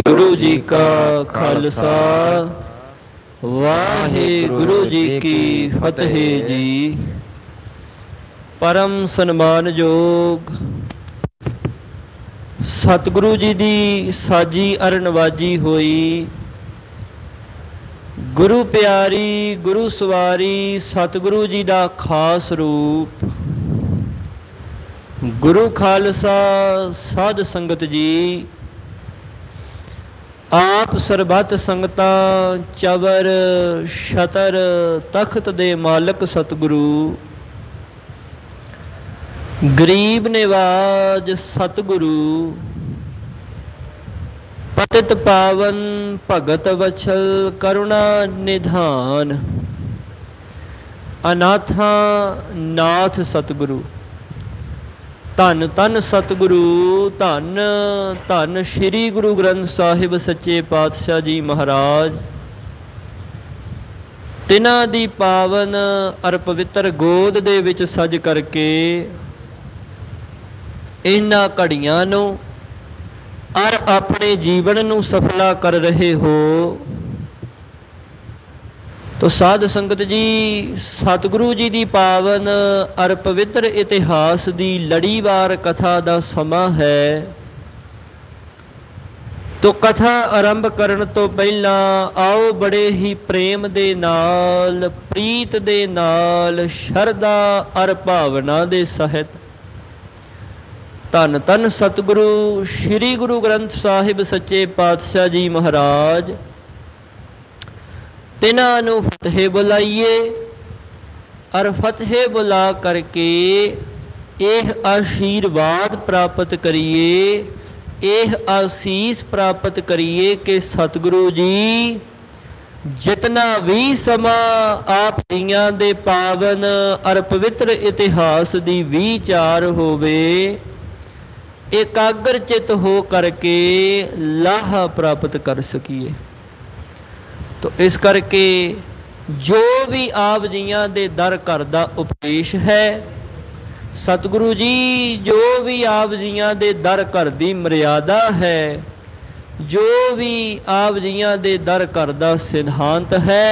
गुरु जी का खालसा वाहिगुरु जी की फतेह जी। परम सन्मान योग सतगुरु जी दी साजी अर नवाजी होई। गुरु प्यारी गुरु सवारी सतगुरु जी दा खास रूप। गुरु खालसा साध संगत जी। आप सरबत संगतां चवर छतर तख्त दे मालक सतगुरु। गरीब निवाज सतगुरु। पतित पावन भगत वछल करुणा निधान। अनाथा नाथ सतगुरु। धन धन सतगुरु धन धन श्री गुरु ग्रंथ साहिब सच्चे पातशाह जी महाराज। तिन्हां दी पावन अर पवित्र गोद दे विच सज करके इन्हां घड़ियां नूं अर अपने जीवन नूं सफला कर रहे हो। तो साध संगत जी सतगुरु जी दी पावन अर पवित्र इतिहास दी लड़ीवार कथा दा समा है। तो कथा आरंभ करन तो पहला आओ बड़े ही प्रेम दे नाल प्रीत दे नाल शरदा अर भावना दे सहित धन धन सतगुरु श्री गुरु ग्रंथ साहिब सच्चे पातशाह जी महाराज तिन्हां नूं फतेह बुलाइए और फतेह बुला करके यह आशीर्वाद प्राप्त करिए, यह आसीस प्राप्त करिए कि सतगुरु जी जितना भी समा आप दियां दे पावन और पवित्र इतिहास दी विचार होवे एकाग्र चित हो करके लाहा प्राप्त कर सकीए। तो इस करके जो भी आप जियां दे दर घर दा उपदेश है सतगुरु जी जो भी आप जियां दे दर घर दी मर्यादा है जो भी आप जियां दे दर घर दा सिद्धांत है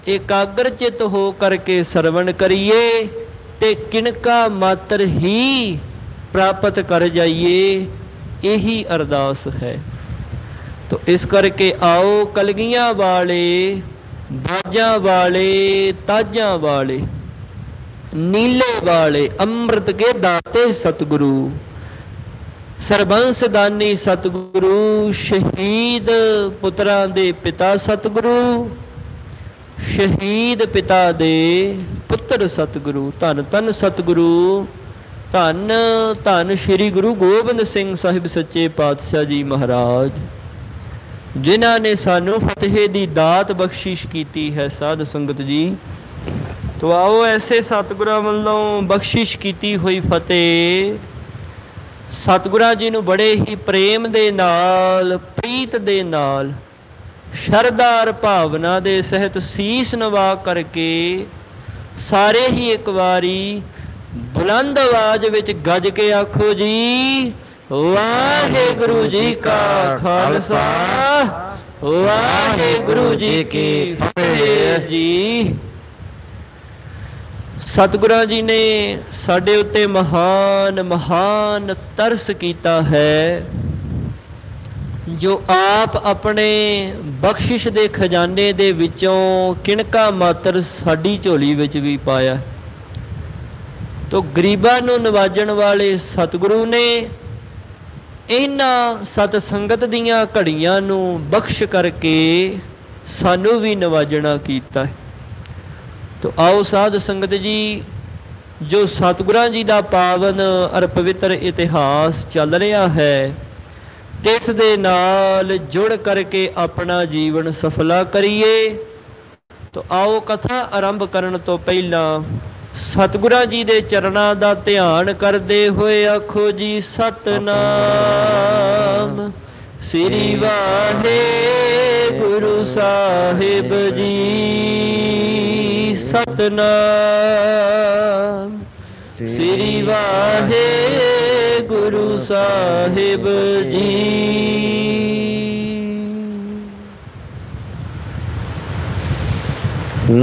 एकाग्र चित हो करके श्रवण करिए ते किनका मात्र ही प्राप्त कर जाइए यही अरदास है। तो इस करके आओ कलगियां वाले बाजा वाले ताजा वाले नीले वाले अमृत के दाते सतगुरु सरबंस दानी सतगुरु शहीद पुत्रां दे पिता सतगुरु शहीद पिता दे पुत्र सतगुरु धन धन सतगुरु धन धन श्री गुरु गोबिंद सिंह साहिब सच्चे पातशाह जी महाराज जिन्हां ने सानू फतेह दी दात बख्शिश कीती है। साध संगत जी तो आओ ऐसे सतगुरां वल्लों बख्शिश कीती हुई फतेह सतगुरां जी नू बड़े ही प्रेम दे नाल प्रीत दे नाल शरदार भावना दे सहित सीस नवा करके सारे ही एक वारी बुलंद आवाज विच गज के आखो जी वाहिगुरु जी का खालसा वाहिगुरु जी की फतेह जी। सतगुरां जी ने साडे उत्ते महान महान तरस कीता है जो आप अपने बख्शिश दे खजाने दे विचों किणका मात्र साडी झोली विच भी पाया। तो गरीबां नूं नवाजण वाले सतगुरु ने इन्हां सत संगत दीयां घड़ियां नूं बख्श करके सानू भी नवाजना कीता है। तो आओ साध संगत जी जो सतगुरां जी दा पावन और पवित्र इतिहास चल रहा है तिस दे नाल जुड़ करके अपना जीवन सफला करिए। तो आओ कथा आरंभ करन तो पहला सतगुरां जी दे चरणां दा ध्यान करदे होए आखो जी सतनाम श्री वाहिगुरु साहिब जी सतनाम ਸ੍ਰੀ ਵਾਹਿਗੁਰੂ ਸਾਹਿਬ ਜੀ।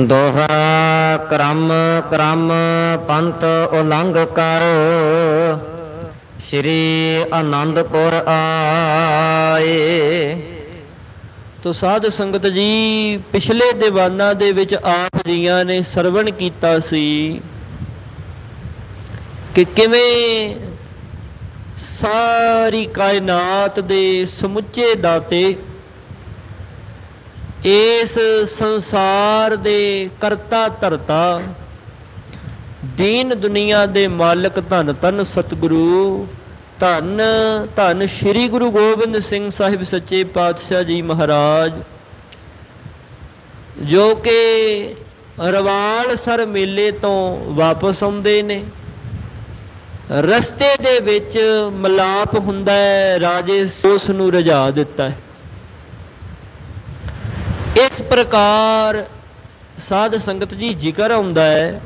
ਦੋਹਰਾ ਕਰਮ ਕਰਮ ਪੰਥ ਉਲੰਘ ਕਰ, ਸ਼੍ਰੀ ਆਨੰਦਪੁਰ ਆਏ। ਤੋ ਸਾਧ ਸੰਗਤ ਜੀ, ਪਿਛਲੇ ਦੀਵਾਨਾਂ ਦੇ ਵਿੱਚ ਆਪ ਜੀਆਂ ਨੇ ਸਰਵਣ ਕੀਤਾ ਸੀ ਕਿ ਕਿਵੇਂ ਸਾਰੀ ਕਾਇਨਾਤ ਦੇ ਸਮੁੱਚੇ ਦਾਤੇ, ਇਸ ਸੰਸਾਰ ਦੇ ਕਰਤਾ ਧਰਤਾ, ਦੀਨ ਦੁਨੀਆ ਦੇ ਮਾਲਕ ਧੰਨ ਧੰਨ ਸਤਿਗੁਰੂ, ਧੰਨ ਧੰਨ ਸ਼੍ਰੀ ਗੁਰੂ ਗੋਬਿੰਦ ਸਿੰਘ ਸਾਹਿਬ ਸੱਚੇ ਪਾਤਸ਼ਾਹ ਜੀ ਮਹਾਰਾਜ, ਜੋ ਕਿ ਰਵਾਲਸਰ ਮੇਲੇ ਤੋਂ ਵਾਪਸ ਆਉਂਦੇ ਨੇ। ਰਸਤੇ ਦੇ ਵਿੱਚ ਮਿਲਾਪ ਹੁੰਦਾ ਹੈ, ਰਾਜੇ ਉਸ ਨੂੰ ਰਜਾ ਦਿੱਤਾ ਹੈ। ਇਸ ਪ੍ਰਕਾਰ ਸਾਧ ਸੰਗਤ ਜੀ ਜ਼ਿਕਰ ਆਉਂਦਾ ਹੈ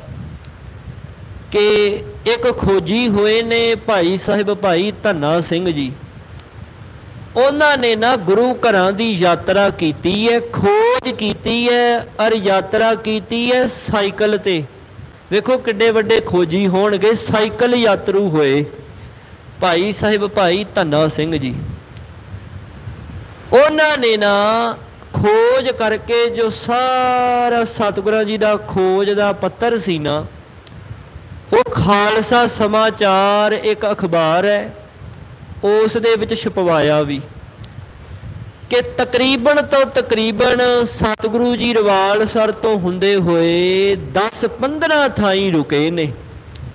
ਕਿ ਇੱਕ ਖੋਜੀ ਹੋਏ ਨੇ ਭਾਈ ਸਾਹਿਬ ਭਾਈ ਧੰਨਾ ਸਿੰਘ ਜੀ। ਉਹਨਾਂ ਨੇ ਨਾ ਗੁਰੂ ਘਰਾਂ ਦੀ ਯਾਤਰਾ ਕੀਤੀ ਹੈ, ਖੋਜ ਕੀਤੀ ਹੈ, ਔਰ ਯਾਤਰਾ ਕੀਤੀ ਹੈ ਸਾਈਕਲ ਤੇ। ਵੇਖੋ ਕਿੱਡੇ ਵੱਡੇ ਖੋਜੀ ਹੋਣਗੇ, ਸਾਈਕਲ ਯਾਤਰੂ ਹੋਏ ਭਾਈ ਸਾਹਿਬ ਭਾਈ ਧੰਨਾ ਸਿੰਘ ਜੀ। ਉਹਨਾਂ ਨੇ ਨਾ ਖੋਜ ਕਰਕੇ ਜੋ ਸਾਰਾ ਸਤਿਗੁਰਾਂ ਜੀ ਦਾ ਖੋਜ ਦਾ ਪੱਤਰ ਸੀ ਨਾ, ਉਹ ਖਾਲਸਾ ਸਮਾਚਾਰ ਇੱਕ ਅਖਬਾਰ ਹੈ, ਉਸ ਦੇ ਵਿੱਚ ਛਪਵਾਇਆ ਵੀ ਕਿ ਤਕਰੀਬਨ ਤੋਂ ਤਕਰੀਬਨ ਸਤਿਗੁਰੂ ਜੀ ਰਵਾਲਸਰ ਤੋਂ ਹੁੰਦੇ ਹੋਏ 10-15 ਥਾਈਂ ਰੁਕੇ ਨੇ,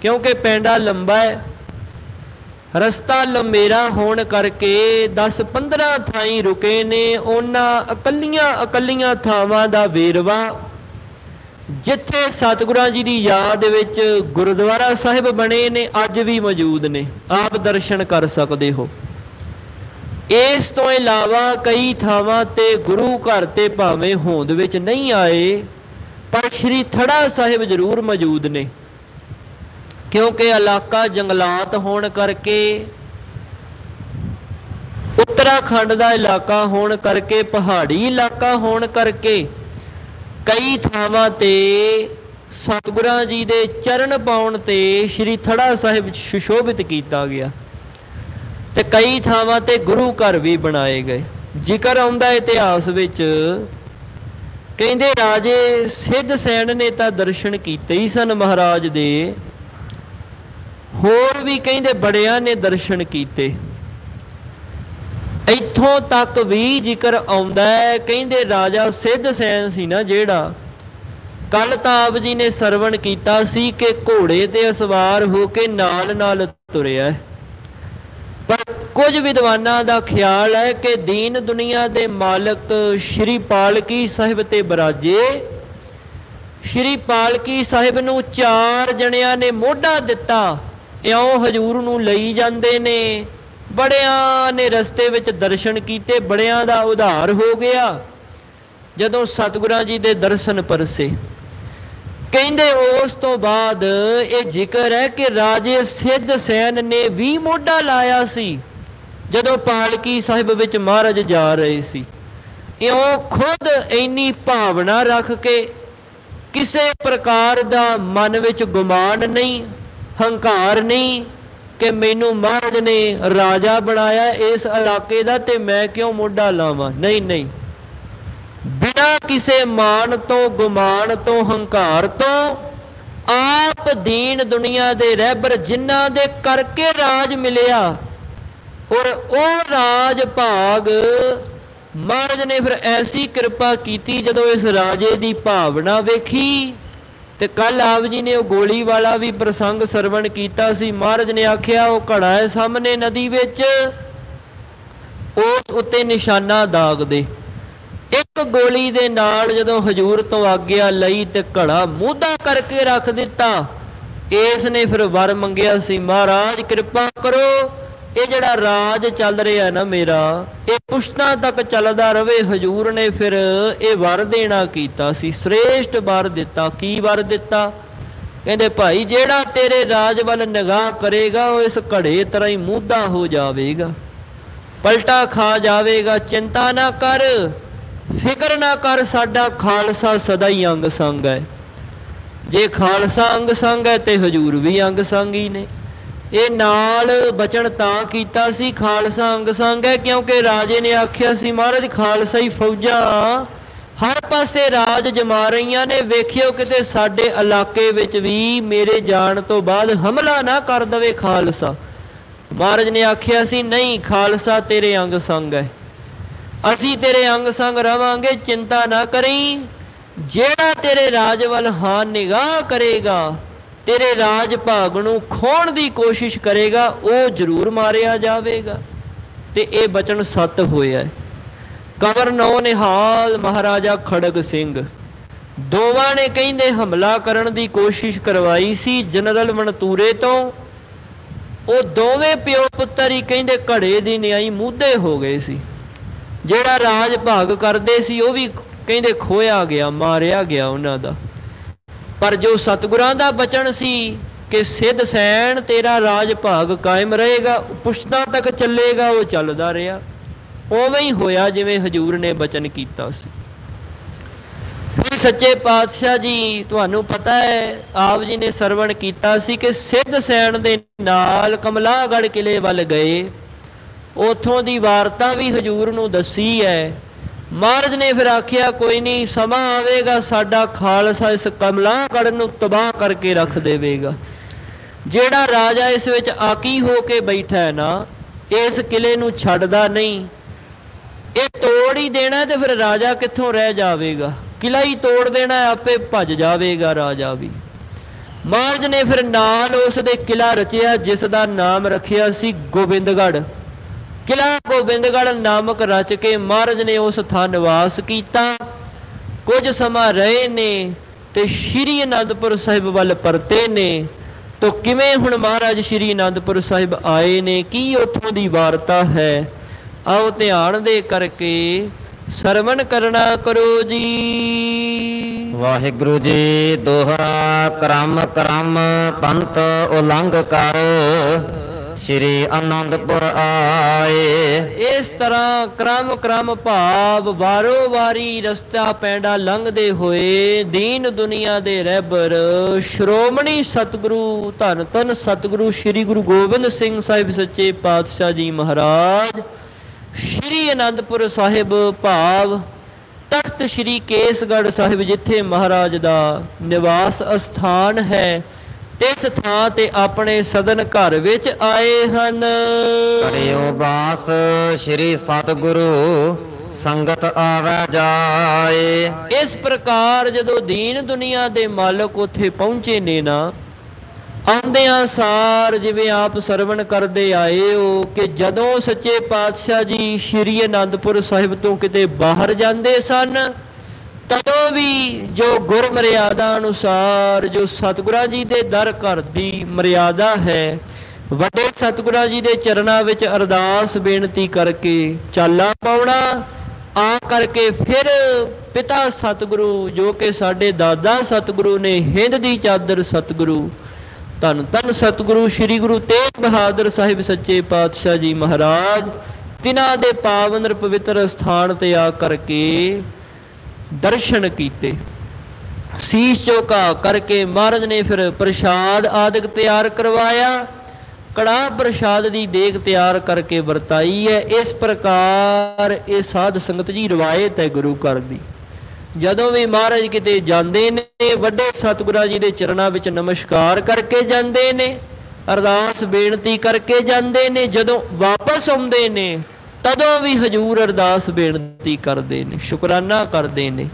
ਕਿਉਂਕਿ ਪੈਂਡਾ ਲੰਬਾ ਹੈ, ਰਸਤਾ ਲੰਮੇਰਾ ਹੋਣ ਕਰਕੇ 10-15 ਥਾਈਂ ਰੁਕੇ ਨੇ। ਉਹਨਾਂ ਇਕੱਲੀਆਂ ਥਾਵਾਂ ਦਾ ਵੇਰਵਾ, ਜਿੱਥੇ ਸਤਿਗੁਰਾਂ ਜੀ ਦੀ ਯਾਦ ਵਿੱਚ ਗੁਰਦੁਆਰਾ ਸਾਹਿਬ ਬਣੇ ਨੇ, ਅੱਜ ਵੀ ਮੌਜੂਦ ਨੇ, ਆਪ ਦਰਸ਼ਨ ਕਰ ਸਕਦੇ ਹੋ। ਇਸ ਤੋਂ ਇਲਾਵਾ ਕਈ ਥਾਵਾਂ ਤੇ ਗੁਰੂ ਘਰ ਤੇ ਭਾਵੇਂ ਹੋਂਦ ਵਿੱਚ ਨਹੀਂ ਆਏ, ਪਰ ਸ਼੍ਰੀ ਥੜਾ ਸਾਹਿਬ ਜ਼ਰੂਰ ਮੌਜੂਦ ਨੇ, ਕਿਉਂਕਿ ਇਲਾਕਾ ਜੰਗਲਾਤ ਹੋਣ ਕਰਕੇ, ਉੱਤਰਾਖੰਡ ਦਾ ਇਲਾਕਾ ਹੋਣ ਕਰਕੇ, ਪਹਾੜੀ ਇਲਾਕਾ ਹੋਣ ਕਰਕੇ ਕਈ ਥਾਵਾਂ ਤੇ ਸਤਿਗੁਰਾਂ ਜੀ ਦੇ ਚਰਨ ਪਾਉਣ ਤੇ ਸ਼੍ਰੀ ਥੜਾ ਸਾਹਿਬ ਸੁਸ਼ੋਭਿਤ ਕੀਤਾ ਗਿਆ, ਤੇ ਕਈ ਥਾਵਾਂ ਤੇ ਗੁਰੂ ਘਰ ਵੀ ਬਣਾਏ ਗਏ। ਜ਼ਿਕਰ ਆਉਂਦਾ ਇਤਿਹਾਸ ਵਿੱਚ, ਕਹਿੰਦੇ ਰਾਜੇ ਸਿੱਧ ਸੈਨ ਨੇ ਤਾਂ ਦਰਸ਼ਨ ਕੀਤੇ ਹੀ ਸਨ ਮਹਾਰਾਜ ਦੇ, ਹੋਰ ਵੀ ਕਹਿੰਦੇ ਬੜਿਆਂ ਨੇ ਦਰਸ਼ਨ ਕੀਤੇ। ਇੱਥੋਂ ਤੱਕ ਵੀ ਜ਼ਿਕਰ ਆਉਂਦਾ ਹੈ, ਕਹਿੰਦੇ ਰਾਜਾ ਸਿੱਧ ਸੈਨ ਸੀ ਨਾ ਜਿਹੜਾ, ਕੱਲ ਤਾਂ ਆਪ ਜੀ ਨੇ ਸਰਵਣ ਕੀਤਾ ਸੀ ਕਿ ਘੋੜੇ ਤੇ ਅਸਵਾਰ ਹੋ ਕੇ ਨਾਲ ਨਾਲ ਤੁਰਿਆ, ਪਰ ਕੁਝ ਵਿਦਵਾਨਾਂ ਦਾ ਖਿਆਲ ਹੈ ਕਿ ਦੀਨ ਦੁਨੀਆ ਦੇ ਮਾਲਕ ਸ਼੍ਰੀ ਪਾਲਕੀ ਸਾਹਿਬ ਤੇ ਬਰਾਜੇ, ਸ਼੍ਰੀ ਪਾਲਕੀ ਸਾਹਿਬ ਨੂੰ 4 ਜਣਿਆਂ ਨੇ ਮੋਢਾ ਦਿੱਤਾ, ਇਉਂ ਹਜ਼ੂਰ ਨੂੰ ਲਈ ਜਾਂਦੇ ਨੇ। ਬੜਿਆਂ ਨੇ ਰਸਤੇ ਵਿੱਚ ਦਰਸ਼ਨ ਕੀਤੇ, ਬੜਿਆਂ ਦਾ ਉਧਾਰ ਹੋ ਗਿਆ ਜਦੋਂ ਸਤਿਗੁਰਾਂ ਜੀ ਦੇ ਦਰਸ਼ਨ ਪਰਸੇ। ਕਹਿੰਦੇ ਉਸ ਤੋਂ ਬਾਅਦ ਇਹ ਜ਼ਿਕਰ ਹੈ ਕਿ ਰਾਜੇ ਸਿੱਧ ਸੈਨ ਨੇ ਵੀ ਮੋਢਾ ਲਾਇਆ ਸੀ ਜਦੋਂ ਪਾਲਕੀ ਸਾਹਿਬ ਵਿੱਚ ਮਹਾਰਾਜ ਜਾ ਰਹੇ ਸੀ। ਇਉਂ ਖੁਦ ਇੰਨੀ ਭਾਵਨਾ ਰੱਖ ਕੇ, ਕਿਸੇ ਪ੍ਰਕਾਰ ਦਾ ਮਨ ਵਿੱਚ ਗੁਮਾਨ ਨਹੀਂ, ਹੰਕਾਰ ਨਹੀਂ ਕਿ ਮੈਨੂੰ ਮਹਾਰਾਜ ਨੇ ਰਾਜਾ ਬਣਾਇਆ ਇਸ ਇਲਾਕੇ ਦਾ ਤੇ ਮੈਂ ਕਿਉਂ ਮੋਢਾ ਲਾਵਾਂ। ਨਹੀਂ ਨਹੀਂ, ਬਿਨਾਂ ਕਿਸੇ ਮਾਣ ਤੋਂ, ਗੁਮਾਨ ਤੋਂ, ਹੰਕਾਰ ਤੋਂ, ਆਪ ਦੀਨ ਦੁਨੀਆ ਦੇ ਰਹਿਬਰ ਜਿਨ੍ਹਾਂ ਦੇ ਕਰਕੇ ਰਾਜ ਮਿਲਿਆ, ਔਰ ਉਹ ਰਾਜ ਭਾਗ ਮਹਾਰਾਜ ਨੇ ਫਿਰ ਐਸੀ ਕਿਰਪਾ ਕੀਤੀ ਜਦੋਂ ਇਸ ਰਾਜੇ ਦੀ ਭਾਵਨਾ ਵੇਖੀ। ਤੇ ਕੱਲ ਆਪ ਜੀ ਨੇ ਉਹ ਗੋਲੀ ਵਾਲਾ ਵੀ ਪ੍ਰਸੰਗ ਸਰਵਣ ਕੀਤਾ ਸੀ। ਮਹਾਰਾਜ ਨੇ ਆਖਿਆ ਉਹ ਘੜਾ ਹੈ ਸਾਹਮਣੇ ਨਦੀ ਵਿੱਚ, ਉਸ ਉੱਤੇ ਨਿਸ਼ਾਨਾ ਦਾਗ ਦੇ। ਇੱਕ ਗੋਲੀ ਦੇ ਨਾਲ ਜਦੋਂ ਹਜ਼ੂਰ ਤੋਂ ਆਗਿਆ ਲਈ ਤੇ ਘੜਾ ਮੂਧਾ ਕਰਕੇ ਰੱਖ ਦਿੱਤਾ। ਇਸ ਨੇ ਫਿਰ ਵਰ ਮੰਗਿਆ ਸੀ, ਮਹਾਰਾਜ ਕਿਰਪਾ ਕਰੋ, ਇਹ ਜਿਹੜਾ ਰਾਜ ਚੱਲ ਰਿਹਾ ਨਾ ਮੇਰਾ, ਇਹ ਪੁਸ਼ਤਾਂ ਤੱਕ ਚੱਲਦਾ ਰਵੇ। ਹਜ਼ੂਰ ਨੇ ਫਿਰ ਇਹ ਵਰ ਦੇਣਾ ਕੀਤਾ ਸੀ, ਸ੍ਰੇਸ਼ਟ ਵਰ ਦਿੱਤਾ। ਕੀ ਵਰ ਦਿੱਤਾ? ਕਹਿੰਦੇ ਭਾਈ ਜਿਹੜਾ ਤੇਰੇ ਰਾਜ ਵੱਲ ਨਿਗਾਹ ਕਰੇਗਾ ਉਹ ਇਸ ਘੜੇ ਤਰ੍ਹਾਂ ਹੀ ਮੂਧਾ ਹੋ ਜਾਵੇਗਾ, ਪਲਟਾ ਖਾ ਜਾਵੇਗਾ। ਚਿੰਤਾ ਨਾ ਕਰ, ਫਿਕਰ ਨਾ ਕਰ, ਸਾਡਾ ਖਾਲਸਾ ਸਦਾ ਹੀ ਅੰਗ ਸੰਗ ਹੈ। ਜੇ ਖਾਲਸਾ ਅੰਗ ਸੰਗ ਹੈ ਤੇ ਹਜੂਰ ਵੀ ਅੰਗ ਸੰਗ ਹੀ ਨੇ। ਇਹ ਨਾਲ ਬਚਨ ਤਾਂ ਕੀਤਾ ਸੀ ਖਾਲਸਾ ਅੰਗ ਸੰਗ ਹੈ ਕਿਉਂਕਿ ਰਾਜੇ ਨੇ ਆਖਿਆ ਸੀ ਮਹਾਰਾਜ ਖਾਲਸਾ ਹੀ ਫੌਜਾਂ ਹਰ ਪਾਸੇ ਰਾਜ ਜਮਾ ਰਹੀਆਂ ਨੇ, ਵੇਖਿਓ ਕਿਤੇ ਸਾਡੇ ਇਲਾਕੇ ਵਿੱਚ ਵੀ ਮੇਰੇ ਜਾਣ ਤੋਂ ਬਾਅਦ ਹਮਲਾ ਨਾ ਕਰ ਦਵੇ ਖਾਲਸਾ। ਮਹਾਰਾਜ ਨੇ ਆਖਿਆ ਸੀ ਨਹੀਂ, ਖਾਲਸਾ ਤੇਰੇ ਅੰਗ ਸੰਗ ਹੈ, ਅਸੀਂ ਤੇਰੇ ਅੰਗ ਸੰਗ ਰਵਾਂਗੇ, ਚਿੰਤਾ ਨਾ ਕਰੀ। ਜਿਹੜਾ ਤੇਰੇ ਰਾਜ ਵੱਲ ਹਾਂ ਨਿਗਾਹ ਕਰੇਗਾ, ਤੇਰੇ ਰਾਜ ਭਾਗ ਨੂੰ ਖੋਹਣ ਦੀ ਕੋਸ਼ਿਸ਼ ਕਰੇਗਾ, ਉਹ ਜ਼ਰੂਰ ਮਾਰਿਆ ਜਾਵੇਗਾ। ਤੇ ਇਹ ਬਚਨ ਸੱਤ ਹੋਇਆ। ਕੰਵਰ ਨੌ ਨਿਹਾਲ ਮਹਾਰਾਜਾ ਖੜਗ ਸਿੰਘ ਦੋਵਾਂ ਨੇ ਕਹਿੰਦੇ ਹਮਲਾ ਕਰਨ ਦੀ ਕੋਸ਼ਿਸ਼ ਕਰਵਾਈ ਸੀ ਜਨਰਲ ਮਨਤੂਰੇ ਤੋਂ। ਉਹ ਦੋਵੇਂ ਪਿਓ ਪੁੱਤਰ ਹੀ ਕਹਿੰਦੇ ਘੜੇ ਦੀ ਨਿਆਈ ਮੂਧੇ ਹੋ ਗਏ ਸੀ। ਜਿਹੜਾ ਰਾਜ ਭਾਗ ਕਰਦੇ ਸੀ ਉਹ ਵੀ ਕਹਿੰਦੇ ਖੋਇਆ ਗਿਆ, ਮਾਰਿਆ ਗਿਆ ਉਹਨਾਂ ਦਾ। ਪਰ ਜੋ ਸਤਿਗੁਰਾਂ ਦਾ ਬਚਨ ਸੀ ਕਿ ਸਿੱਧ ਸੈਣ ਤੇਰਾ ਰਾਜ ਭਾਗ ਕਾਇਮ ਰਹੇਗਾ, ਪੁਸ਼ਤਾਂ ਤੱਕ ਚੱਲੇਗਾ, ਉਹ ਚੱਲਦਾ ਰਿਹਾ। ਉਵੇਂ ਹੀ ਹੋਇਆ ਜਿਵੇਂ ਹਜੂਰ ਨੇ ਬਚਨ ਕੀਤਾ ਸੀ। ਫਿਰ ਸੱਚੇ ਪਾਤਸ਼ਾਹ ਜੀ ਤੁਹਾਨੂੰ ਪਤਾ ਹੈ ਆਪ ਜੀ ਨੇ ਸਰਵਣ ਕੀਤਾ ਸੀ ਕਿ ਸਿੱਧ ਸੈਣ ਦੇ ਨਾਲ ਕਮਲਾਗੜ੍ਹ ਕਿਲੇ ਵੱਲ ਗਏ, ਉੱਥੋਂ ਦੀ ਵਾਰਤਾ ਵੀ ਹਜੂਰ ਨੂੰ ਦੱਸੀ ਹੈ। ਮਹਾਰਾਜ ਨੇ ਫਿਰ ਆਖਿਆ ਕੋਈ ਨਹੀਂ, ਸਮਾਂ ਆਵੇਗਾ ਸਾਡਾ ਖਾਲਸਾ ਇਸ ਕਮਲਾਗੜ੍ਹ ਨੂੰ ਤਬਾਹ ਕਰਕੇ ਰੱਖ ਦੇਵੇਗਾ। ਜਿਹੜਾ ਰਾਜਾ ਇਸ ਵਿੱਚ ਆਕੀ ਹੋ ਕੇ ਬੈਠਾ ਹੈ ਨਾ, ਇਸ ਕਿਲੇ ਨੂੰ ਛੱਡਦਾ ਨਹੀਂ, ਇਹ ਤੋੜ ਹੀ ਦੇਣਾ ਤੇ ਫਿਰ ਰਾਜਾ ਕਿੱਥੋਂ ਰਹਿ ਜਾਵੇਗਾ। ਕਿਲਾ ਹੀ ਤੋੜ ਦੇਣਾ, ਆਪੇ ਭੱਜ ਜਾਵੇਗਾ ਰਾਜਾ ਵੀ। ਮਹਾਰਾਜ ਨੇ ਫਿਰ ਨਾਲ ਉਸ ਦੇ ਕਿਲਾ ਰਚਿਆ ਜਿਸ ਦਾ ਨਾਮ ਰੱਖਿਆ ਸੀ ਗੋਬਿੰਦਗੜ੍ਹ। ਕਿਲਾ ਗੋਬਿੰਦਗੜ੍ਹ ਨਾਮਕ ਰਚ ਕੇ ਮਹਾਰਾਜ ਨੇ ਉਸ ਥਾਂ ਨਿਵਾਸ ਕੀਤਾ। ਕੁਝ ਸਮਾਂ ਰਹੇ ਨੇ ਤੇ ਸ਼੍ਰੀ ਅਨੰਦਪੁਰ ਸਾਹਿਬ ਵੱਲ ਪਰਤੇ ਨੇ। ਤੋ ਕਿਵੇਂ ਹੁਣ ਮਹਾਰਾਜ ਸ਼੍ਰੀ ਅਨੰਦਪੁਰ ਸਾਹਿਬ ਆਏ ਨੇ, ਕੀ ਉੱਥੋਂ ਦੀ ਵਾਰਤਾ ਹੈ, ਆਓ ਧਿਆਨ ਦੇ ਕਰਕੇ ਸਰਵਣ ਕਰਨਾ ਕਰੋ ਜੀ। ਵਾਹਿਗੁਰੂ ਜੀ ਦੋਹਰਾ ਕਰਮ ਕਰਮ ਪੰਥ ਉਲੰਘ ਕਰ ਸ਼੍ਰੀ ਅਨੰਦਪੁਰ ਆਏ। ਇਸ ਤਰ੍ਹਾਂ ਕ੍ਰਮ ਕ੍ਰਮ ਭਾਵ ਵਾਰੋ ਵਾਰੀ ਰਸਤਾ ਪੈਂਡਾ ਲੰਘਦੇ ਹੋਏ ਦੀਨ ਦੁਨੀਆ ਦੇ ਰਹਿਬਰ ਸ਼੍ਰੋਮਣੀ ਸਤਿਗੁਰੂ ਧੰਨ ਧੰਨ ਸਤਿਗੁਰੂ ਸ਼੍ਰੀ ਗੁਰੂ ਗੋਬਿੰਦ ਸਿੰਘ ਸਾਹਿਬ ਸੱਚੇ ਪਾਤਸ਼ਾਹ ਜੀ ਮਹਾਰਾਜ ਸ਼੍ਰੀ ਅਨੰਦਪੁਰ ਸਾਹਿਬ ਭਾਵ ਤਖਤ ਸ਼੍ਰੀ ਕੇਸਗੜ੍ਹ ਸਾਹਿਬ ਜਿੱਥੇ ਮਹਾਰਾਜ ਦਾ ਨਿਵਾਸ ਅਸਥਾਨ ਹੈ, ਇਸ ਥਾਂ ਤੇ ਆਪਣੇ ਸਦਨ ਘਰ ਵਿੱਚ ਆਏ ਹਨ। ਕਰਿਓ ਬਾਸ ਸ਼੍ਰੀ ਸਤਿਗੁਰੂ ਸੰਗਤ ਆਵੈ ਜਾਏ। ਇਸ ਪ੍ਰਕਾਰ ਜਦੋਂ ਦੀਨ ਦੁਨੀਆ ਦੇ ਮਾਲਕ ਉੱਥੇ ਪਹੁੰਚੇ ਨੇ ਨਾ, ਆਉਂਦਿਆਂ ਸਾਰ ਜਿਵੇਂ ਆਪ ਸਰਵਣ ਕਰਦੇ ਆਏ ਹੋ ਕਿ ਜਦੋਂ ਸੱਚੇ ਪਾਤਸ਼ਾਹ ਜੀ ਸ਼੍ਰੀ ਅਨੰਦਪੁਰ ਸਾਹਿਬ ਤੋਂ ਕਿਤੇ ਬਾਹਰ ਜਾਂਦੇ ਸਨ, ਤਦੋਂ ਵੀ ਜੋ ਗੁਰ ਮਰਿਆਦਾ ਅਨੁਸਾਰ ਜੋ ਸਤਿਗੁਰਾਂ ਜੀ ਦੇ ਦਰ ਘਰ ਦੀ ਮਰਿਆਦਾ ਹੈ, ਵੱਡੇ ਸਤਿਗੁਰਾਂ ਜੀ ਦੇ ਚਰਨਾਂ ਵਿੱਚ ਅਰਦਾਸ ਬੇਨਤੀ ਕਰਕੇ ਚਾਲਾ ਪਾਉਣਾ, ਆ ਕਰਕੇ ਫਿਰ ਪਿਤਾ ਸਤਿਗੁਰੂ ਜੋ ਕਿ ਸਾਡੇ ਦਾਦਾ ਸਤਿਗੁਰੂ ਨੇ, ਹਿੰਦ ਦੀ ਚਾਦਰ ਸਤਿਗੁਰੂ ਧੰਨ ਧੰਨ ਸਤਿਗੁਰੂ ਸ਼੍ਰੀ ਗੁਰੂ ਤੇਗ ਬਹਾਦਰ ਸਾਹਿਬ ਸੱਚੇ ਪਾਤਸ਼ਾਹ ਜੀ ਮਹਾਰਾਜ, ਤਿਨਾਂ ਦੇ ਪਾਵਨ ਪਵਿੱਤਰ ਸਥਾਨ ਤੇ ਆ ਕਰਕੇ ਦਰਸ਼ਨ ਕੀਤੇ। ਸੀਸ ਝੁਕਾ ਕਰਕੇ ਮਹਾਰਾਜ ਨੇ ਫਿਰ ਪ੍ਰਸ਼ਾਦ ਆਦਿਕ ਤਿਆਰ ਕਰਵਾਇਆ, ਕੜਾਹ ਪ੍ਰਸ਼ਾਦ ਦੀ ਦੇਗ ਤਿਆਰ ਕਰਕੇ ਵਰਤਾਈ ਹੈ। ਇਸ ਪ੍ਰਕਾਰ ਇਹ ਸਾਧ ਸੰਗਤ ਜੀ ਰਵਾਇਤ ਹੈ ਗੁਰੂ ਘਰ ਦੀ। ਜਦੋਂ ਵੀ ਮਹਾਰਾਜ ਕਿਤੇ ਜਾਂਦੇ ਨੇ ਵੱਡੇ ਸਤਿਗੁਰਾਂ ਜੀ ਦੇ ਚਰਨਾਂ ਵਿੱਚ ਨਮਸਕਾਰ ਕਰਕੇ ਜਾਂਦੇ ਨੇ, ਅਰਦਾਸ ਬੇਨਤੀ ਕਰਕੇ ਜਾਂਦੇ ਨੇ। ਜਦੋਂ ਵਾਪਸ ਆਉਂਦੇ ਨੇ ਤਦੋਂ ਵੀ ਹਜੂਰ ਅਰਦਾਸ ਬੇਨਤੀ ਕਰਦੇ ਨੇ, ਸ਼ੁਕਰਾਨਾ ਕਰਦੇ ਨੇ।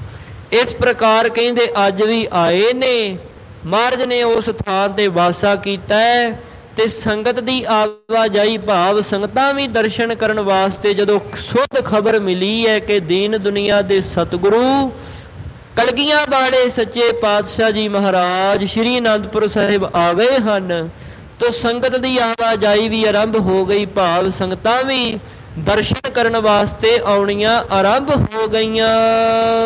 ਇਸ ਪ੍ਰਕਾਰ ਕਹਿੰਦੇ ਅੱਜ ਵੀ ਆਏ ਨੇ, ਮਹਾਰਾਜ ਨੇ ਉਸ ਥਾਂ ਤੇ ਵਾਸਾ ਕੀਤਾ ਹੈ ਤੇ ਸੰਗਤ ਦੀ ਆਵਾਜਾਈ ਭਾਵ ਸੰਗਤਾਂ ਵੀ ਦਰਸ਼ਨ ਕਰਨ ਵਾਸਤੇ ਜਦੋਂ ਸੁੱਧ ਖਬਰ ਮਿਲੀ ਹੈ ਕਿ ਦੀਨ ਦੁਨੀਆ ਦੇ ਸਤਿਗੁਰੂ ਕਲਗੀਆਂ ਵਾਲੇ ਸੱਚੇ ਪਾਤਸ਼ਾਹ ਜੀ ਮਹਾਰਾਜ ਸ਼੍ਰੀ ਅਨੰਦਪੁਰ ਸਾਹਿਬ ਆ ਗਏ ਹਨ, ਤਾਂ ਸੰਗਤ ਦੀ ਆਵਾਜਾਈ ਵੀ ਆਰੰਭ ਹੋ ਗਈ, ਭਾਵ ਸੰਗਤਾਂ ਵੀ ਦਰਸ਼ਨ ਕਰਨ ਵਾਸਤੇ ਆਉਣੀਆਂ ਆਰੰਭ ਹੋ ਗਈਆਂ।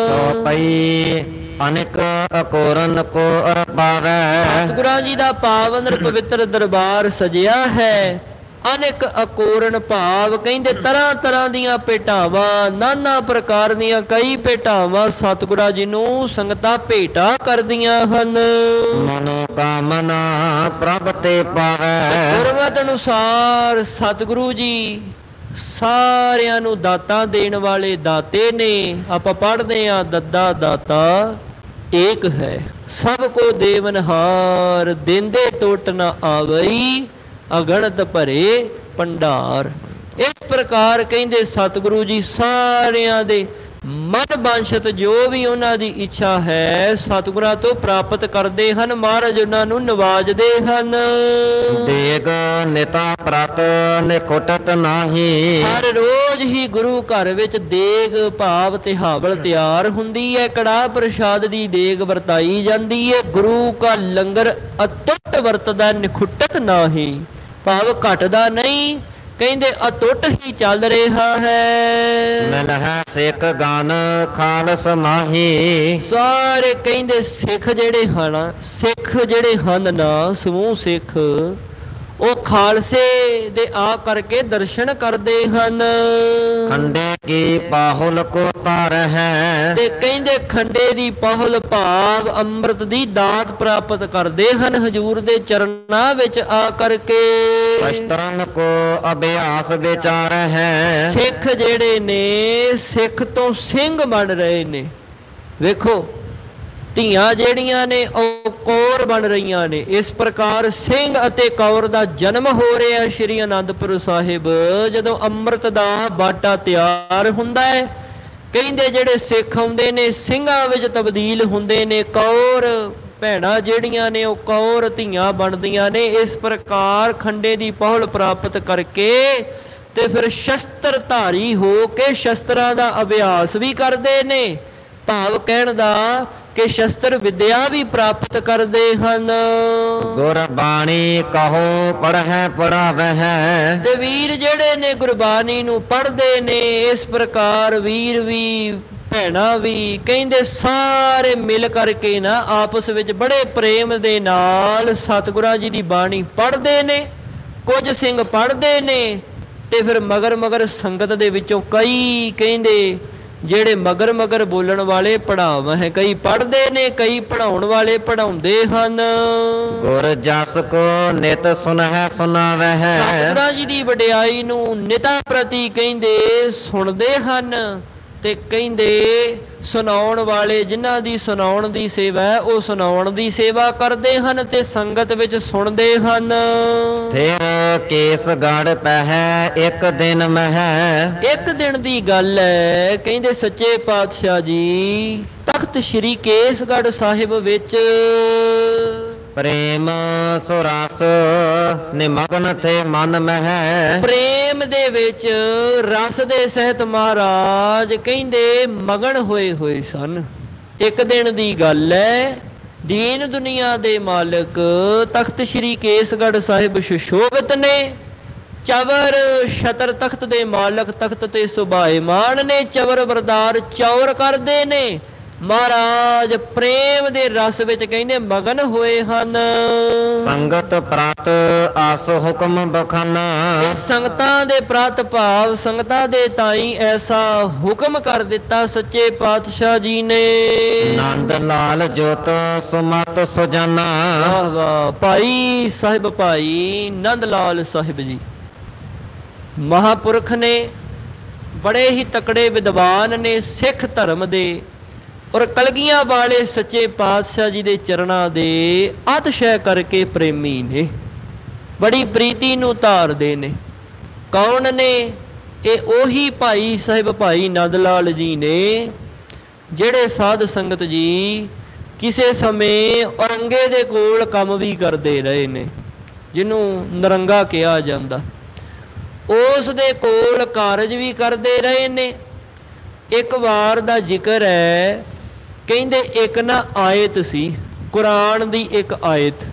ਚੌਪਈ ਅਨੇਕ ਅਕੋਰਨ ਕੋ ਅਰਪਾਵੈ। ਸਤਿਗੁਰਾਂ ਜੀ ਦਾ ਪਾਵਨ ਪਵਿੱਤਰ ਦਰਬਾਰ ਸਜਿਆ ਹੈ। ਅਨੇਕ ਅਕੋਰਨ ਭਾਵ ਕਹਿੰਦੇ ਤਰ੍ਹਾਂ ਤਰ੍ਹਾਂ ਦੀਆਂ ਭੇਟਾਵਾਂ, ਨਾਨਾ ਪ੍ਰਕਾਰ ਦੀਆਂ ਕਈ ਭੇਟਾਵਾਂ ਸਤਿਗੁਰਾਂ ਜੀ ਨੂੰ ਸੰਗਤਾਂ ਭੇਟਾ ਕਰਦੀਆਂ ਹਨ। ਮਨੋ ਕਾਮਨਾ ਪ੍ਰਭ ਤੇ ਪਾਵੈ। ਗੁਰਮਤਿ ਅਨੁਸਾਰ ਸਤਿਗੁਰੂ ਜੀ ਸਾਰਿਆਂ ਨੂੰ ਦਾਤਾਂ ਦੇਣ ਵਾਲੇ ਦਾਤੇ ਨੇ। ਆਪਾਂ ਪੜ੍ਹਦੇ ਹਾਂ ਦੱਦਾ ਦਾਤਾ ਏਕ ਹੈ, ਸਭ ਕੋ ਦੇਵਨਹਾਰ, ਦਿੰਦੇ ਟੁੱਟ ਨਾ ਆਵਈ, ਅਗਣਤ ਭਰੇ ਭੰਡਾਰ। ਇਸ ਪ੍ਰਕਾਰ ਕਹਿੰਦੇ ਸਤਿਗੁਰੂ ਜੀ ਸਾਰਿਆਂ ਦੇ ਮਨ ਬਾਂਛਤ ਜੋ ਵੀ ਉਹਨਾਂ ਦੀ ਇੱਛਾ ਹੈ ਸਤਿਗੁਰਾਂ ਤੋਂ ਪ੍ਰਾਪਤ ਕਰਦੇ ਹਨ। ਮਹਾਰਾਜ ਉਹਨਾਂ ਨੂੰ ਨਵਾਜਦੇ ਹਨ। ਦੇਗ ਨਿਤਾ ਪ੍ਰਤ ਨਿਖੁਟਤ ਨਾਹੀ। ਹਰ ਰੋਜ਼ ਹੀ ਗੁਰੂ ਘਰ ਵਿੱਚ ਦੇਗ ਭਾਵ ਤਿਹਾਵਲ ਤਿਆਰ ਹੁੰਦੀ ਹੈ। ਕੜਾਹ ਪ੍ਰਸ਼ਾਦ ਦੀ ਦੇਗ ਵਰਤਾਈ ਜਾਂਦੀ ਹੈ। ਗੁਰੂ ਕਾ ਲੰਗਰ ਅਟੁੱਟ ਵਰਤਦਾ, ਨਿਖੁਟਤ ਨਾਹੀ ਭਾਵ ਘਟਦਾ ਨਹੀਂ, ਕਹਿੰਦੇ ਅਟੁੱਟ ਹੀ ਚੱਲ ਰਿਹਾ ਹੈ। ਮਿਲਹਿ ਸਿੱਖ ਗਨ ਖਾਲਸ ਮਾਹੀ। ਸਾਰੇ ਕਹਿੰਦੇ ਸਿੱਖ ਜਿਹੜੇ ਹਨ ਨਾ ਸਮੂਹ ਸਿੱਖ, ਉਹ ਖਾਲਸੇ ਦੇ ਆ ਕਰਕੇ ਦਰਸ਼ਨ ਕਰਦੇ ਹਨ। ਖੰਡੇ ਕੀ ਪਾਹੁਲ ਕੋ ਤਰ ਹੈ। ਤੇ ਕਹਿੰਦੇ ਖੰਡੇ ਦੀ ਪਾਹੁਲ ਭਾਵ ਅੰਮ੍ਰਿਤ ਦੀ ਦਾਤ ਪ੍ਰਾਪਤ ਕਰਦੇ ਹਨ ਹਜੂਰ ਦੇ ਚਰਨਾਂ ਵਿੱਚ ਆ ਕਰਕੇ। ਸ਼ਸਤਰਨ ਕੋ ਅਭਿਆਸ ਵਿਚਾਰ ਹੈ। ਸਿੱਖ ਜਿਹੜੇ ਨੇ ਸਿੱਖ ਤੋਂ ਸਿੰਘ ਬਣ ਰਹੇ ਨੇ। ਵੇਖੋ ਧੀਆਂ ਜਿਹੜੀਆਂ ਨੇ ਉਹ ਕੌਰ ਬਣ ਰਹੀਆਂ ਨੇ। ਇਸ ਪ੍ਰਕਾਰ ਸਿੰਘ ਅਤੇ ਕੌਰ ਦਾ ਜਨਮ ਹੋ ਰਿਹਾ ਸ਼੍ਰੀ ਅਨੰਦਪੁਰ ਸਾਹਿਬ। ਜਦੋਂ ਅੰਮ੍ਰਿਤ ਦਾ ਬਾਟਾ ਤਿਆਰ ਹੁੰਦਾ ਹੈ ਕਹਿੰਦੇ ਜਿਹੜੇ ਸਿੱਖ ਆਉਂਦੇ ਨੇ ਸਿੰਘਾਂ ਵਿੱਚ ਤਬਦੀਲ ਹੁੰਦੇ ਨੇ। ਕੌਰ ਭੈਣਾਂ ਜਿਹੜੀਆਂ ਨੇ ਉਹ ਕੌਰ ਧੀਆਂ ਬਣਦੀਆਂ ਨੇ। ਇਸ ਪ੍ਰਕਾਰ ਖੰਡੇ ਦੀ ਪਹੁਲ ਪ੍ਰਾਪਤ ਕਰਕੇ ਤੇ ਫਿਰ ਸ਼ਸਤਰ ਧਾਰੀ ਹੋ ਕੇ ਸ਼ਸਤਰਾਂ ਦਾ ਅਭਿਆਸ ਵੀ ਕਰਦੇ ਨੇ। ਭਾਵ ਕਹਿਣ ਦਾ ਕਿ ਸ਼ਸਤਰ ਵਿਦਿਆ ਵੀ ਪ੍ਰਾਪਤ ਕਰਦੇ ਹਨ। ਗੁਰਬਾਣੀ ਕਹੋ ਪੜ੍ਹੈ ਪੜਾਵਹਿ। ਤੇ ਵੀਰ ਜਿਹੜੇ ਨੇ ਗੁਰਬਾਣੀ ਨੂੰ ਪੜ੍ਹਦੇ ਨੇ। ਇਸ ਪ੍ਰਕਾਰ ਵੀਰ ਵੀ ਭੈਣਾਂ ਵੀ ਕਹਿੰਦੇ ਸਾਰੇ ਮਿਲ ਕਰਕੇ ਨਾ ਆਪਸ ਵਿੱਚ ਬੜੇ ਪ੍ਰੇਮ ਦੇ ਨਾਲ ਸਤਿਗੁਰਾਂ ਜੀ ਦੀ ਬਾਣੀ ਪੜ੍ਹਦੇ ਨੇ। ਕੁਝ ਸਿੰਘ ਪੜ੍ਹਦੇ ਨੇ ਤੇ ਫਿਰ ਮਗਰ ਸੰਗਤ ਦੇ ਵਿੱਚੋਂ ਕਈ ਕਹਿੰਦੇ ਜਿਹੜੇ ਮਗਰ ਬੋਲਣ ਵਾਲੇ ਪੜ੍ਹਾਵਾ ਹੈ, ਕਈ ਪੜ੍ਹਦੇ ਨੇ, ਕਈ ਪੜ੍ਹਾਉਣ ਵਾਲੇ ਪੜ੍ਹਾਉਂਦੇ ਹਨ। ਗੁਰ ਜਸ ਕੋ ਨਿਤ ਸੁਨਹਿ ਸੁਨਾਵਹਿ। ਸਤਿਗੁਰਾਂ ਜੀ ਦੀ ਵਡਿਆਈ ਨੂੰ ਨਿਤਾ ਪ੍ਰਤੀ ਕਹਿੰਦੇ ਸੁਣਦੇ ਹਨ ਤੇ ਕਹਿੰਦੇ ਸੁਣਾਉਣ ਵਾਲੇ ਜਿਨ੍ਹਾਂ ਦੀ ਸੁਣਾਉਣ ਦੀ ਸੇਵਾ ਹੈ ਉਹ ਸੁਣਾਉਣ ਦੀ ਸੇਵਾ ਕਰਦੇ ਹਨ ਤੇ ਸੰਗਤ ਵਿੱਚ ਸੁਣਦੇ ਹਨ। ਸਥਿਰ ਕੇਸ ਗੜ ਪਹਿ ਇੱਕ ਦਿਨ ਮਹਿ। ਇੱਕ ਦਿਨ ਦੀ ਗੱਲ ਹੈ ਕਹਿੰਦੇ ਸੱਚੇ ਪਾਤਸ਼ਾਹ ਜੀ ਤਖਤ ਸ਼੍ਰੀ ਕੇਸਗੜ੍ਹ ਸਾਹਿਬ ਵਿੱਚ ਪ੍ਰੇਮ ਸੁਰਸ ਨਿਮਗਨ ਥੇ ਮਨ ਮਹਿ। ਪ੍ਰੇਮ ਦੇ ਵਿੱਚ ਰਸ ਦੇ ਸਹਿਤ ਮਹਾਰਾਜ ਕਹਿੰਦੇ ਮਗਨ ਹੋਏ ਸਨ। ਇੱਕ ਦਿਨ ਦੀ ਗੱਲ ਹੈ। ਦੀਨ ਦੁਨੀਆ ਦੇ ਮਾਲਕ ਤਖਤ ਸ਼੍ਰੀ ਕੇਸਗੜ੍ਹ ਸਾਹਿਬ ਸੁਸ਼ੋਭਿਤ ਨੇ। ਚਵਰ ਛਤਰ ਤਖਤ ਦੇ ਮਾਲਕ ਤਖਤ ਤੇ ਸੁਭਾਏਮਾਨ ਨੇ। ਚਵਰ ਬਰਦਾਰ ਚੌਰ ਕਰਦੇ ਨੇ। ਮਹਾਰਾਜ ਪ੍ਰੇਮ ਦੇ ਰਸ ਵਿੱਚ ਕਹਿੰਦੇ ਮਗਨ ਹੋਏ ਹਨ। ਸੰਗਤ ਪ੍ਰਤ ਆਸ ਹੁਕਮ ਬਖਾਨਾ। ਸੰਗਤਾਂ ਦੇ ਪ੍ਰਤ ਭਾਵ ਸੰਗਤਾਂ ਦੇ ਤਾਈ ਐਸਾ ਹੁਕਮ ਕਰ ਦਿੱਤਾ ਸੱਚੇ ਪਾਤਸ਼ਾਹ ਜੀ ਨੇ। ਨੰਦ ਲਾਲ ਜੋਤ ਸੁਮਤ ਸੁਜਾਨਾ। ਵਾਹ ਵਾਹ ਭਾਈ ਸਾਹਿਬ ਭਾਈ ਨੰਦ ਲਾਲ ਸਾਹਿਬ ਜੀ ਮਹਾਪੁਰਖ ਨੇ। ਬੜੇ ਹੀ ਤਕੜੇ ਵਿਦਵਾਨ ਨੇ ਸਿੱਖ ਧਰਮ ਦੇ ਔਰ ਕਲਗੀਆਂ ਵਾਲੇ ਸੱਚੇ ਪਾਤਸ਼ਾਹ ਜੀ ਦੇ ਚਰਨਾਂ ਦੇ ਅਤਿਸ਼ੈ ਕਰਕੇ ਪ੍ਰੇਮੀ ਨੇ। ਬੜੀ ਪ੍ਰੀਤੀ ਨੂੰ ਧਾਰਦੇ ਨੇ। ਕੌਣ ਨੇ ਇਹ? ਉਹੀ ਭਾਈ ਸਾਹਿਬ ਭਾਈ ਨੰਦ ਲਾਲ ਜੀ ਨੇ ਜਿਹੜੇ ਸਾਧ ਸੰਗਤ ਜੀ ਕਿਸੇ ਸਮੇਂ ਔਰੰਗੇ ਦੇ ਕੋਲ ਕੰਮ ਵੀ ਕਰਦੇ ਰਹੇ ਨੇ, ਜਿਹਨੂੰ ਨਰੰਗਾ ਕਿਹਾ ਜਾਂਦਾ। ਉਸ ਦੇ ਕੋਲ ਕਾਰਜ ਵੀ ਕਰਦੇ ਰਹੇ ਨੇ। ਇੱਕ ਵਾਰ ਦਾ ਜ਼ਿਕਰ ਹੈ ਕਹਿੰਦੇ ਇੱਕ ਨਾ ਆਇਤ ਸੀ ਕੁਰਾਨ ਦੀ। ਇੱਕ ਆਇਤ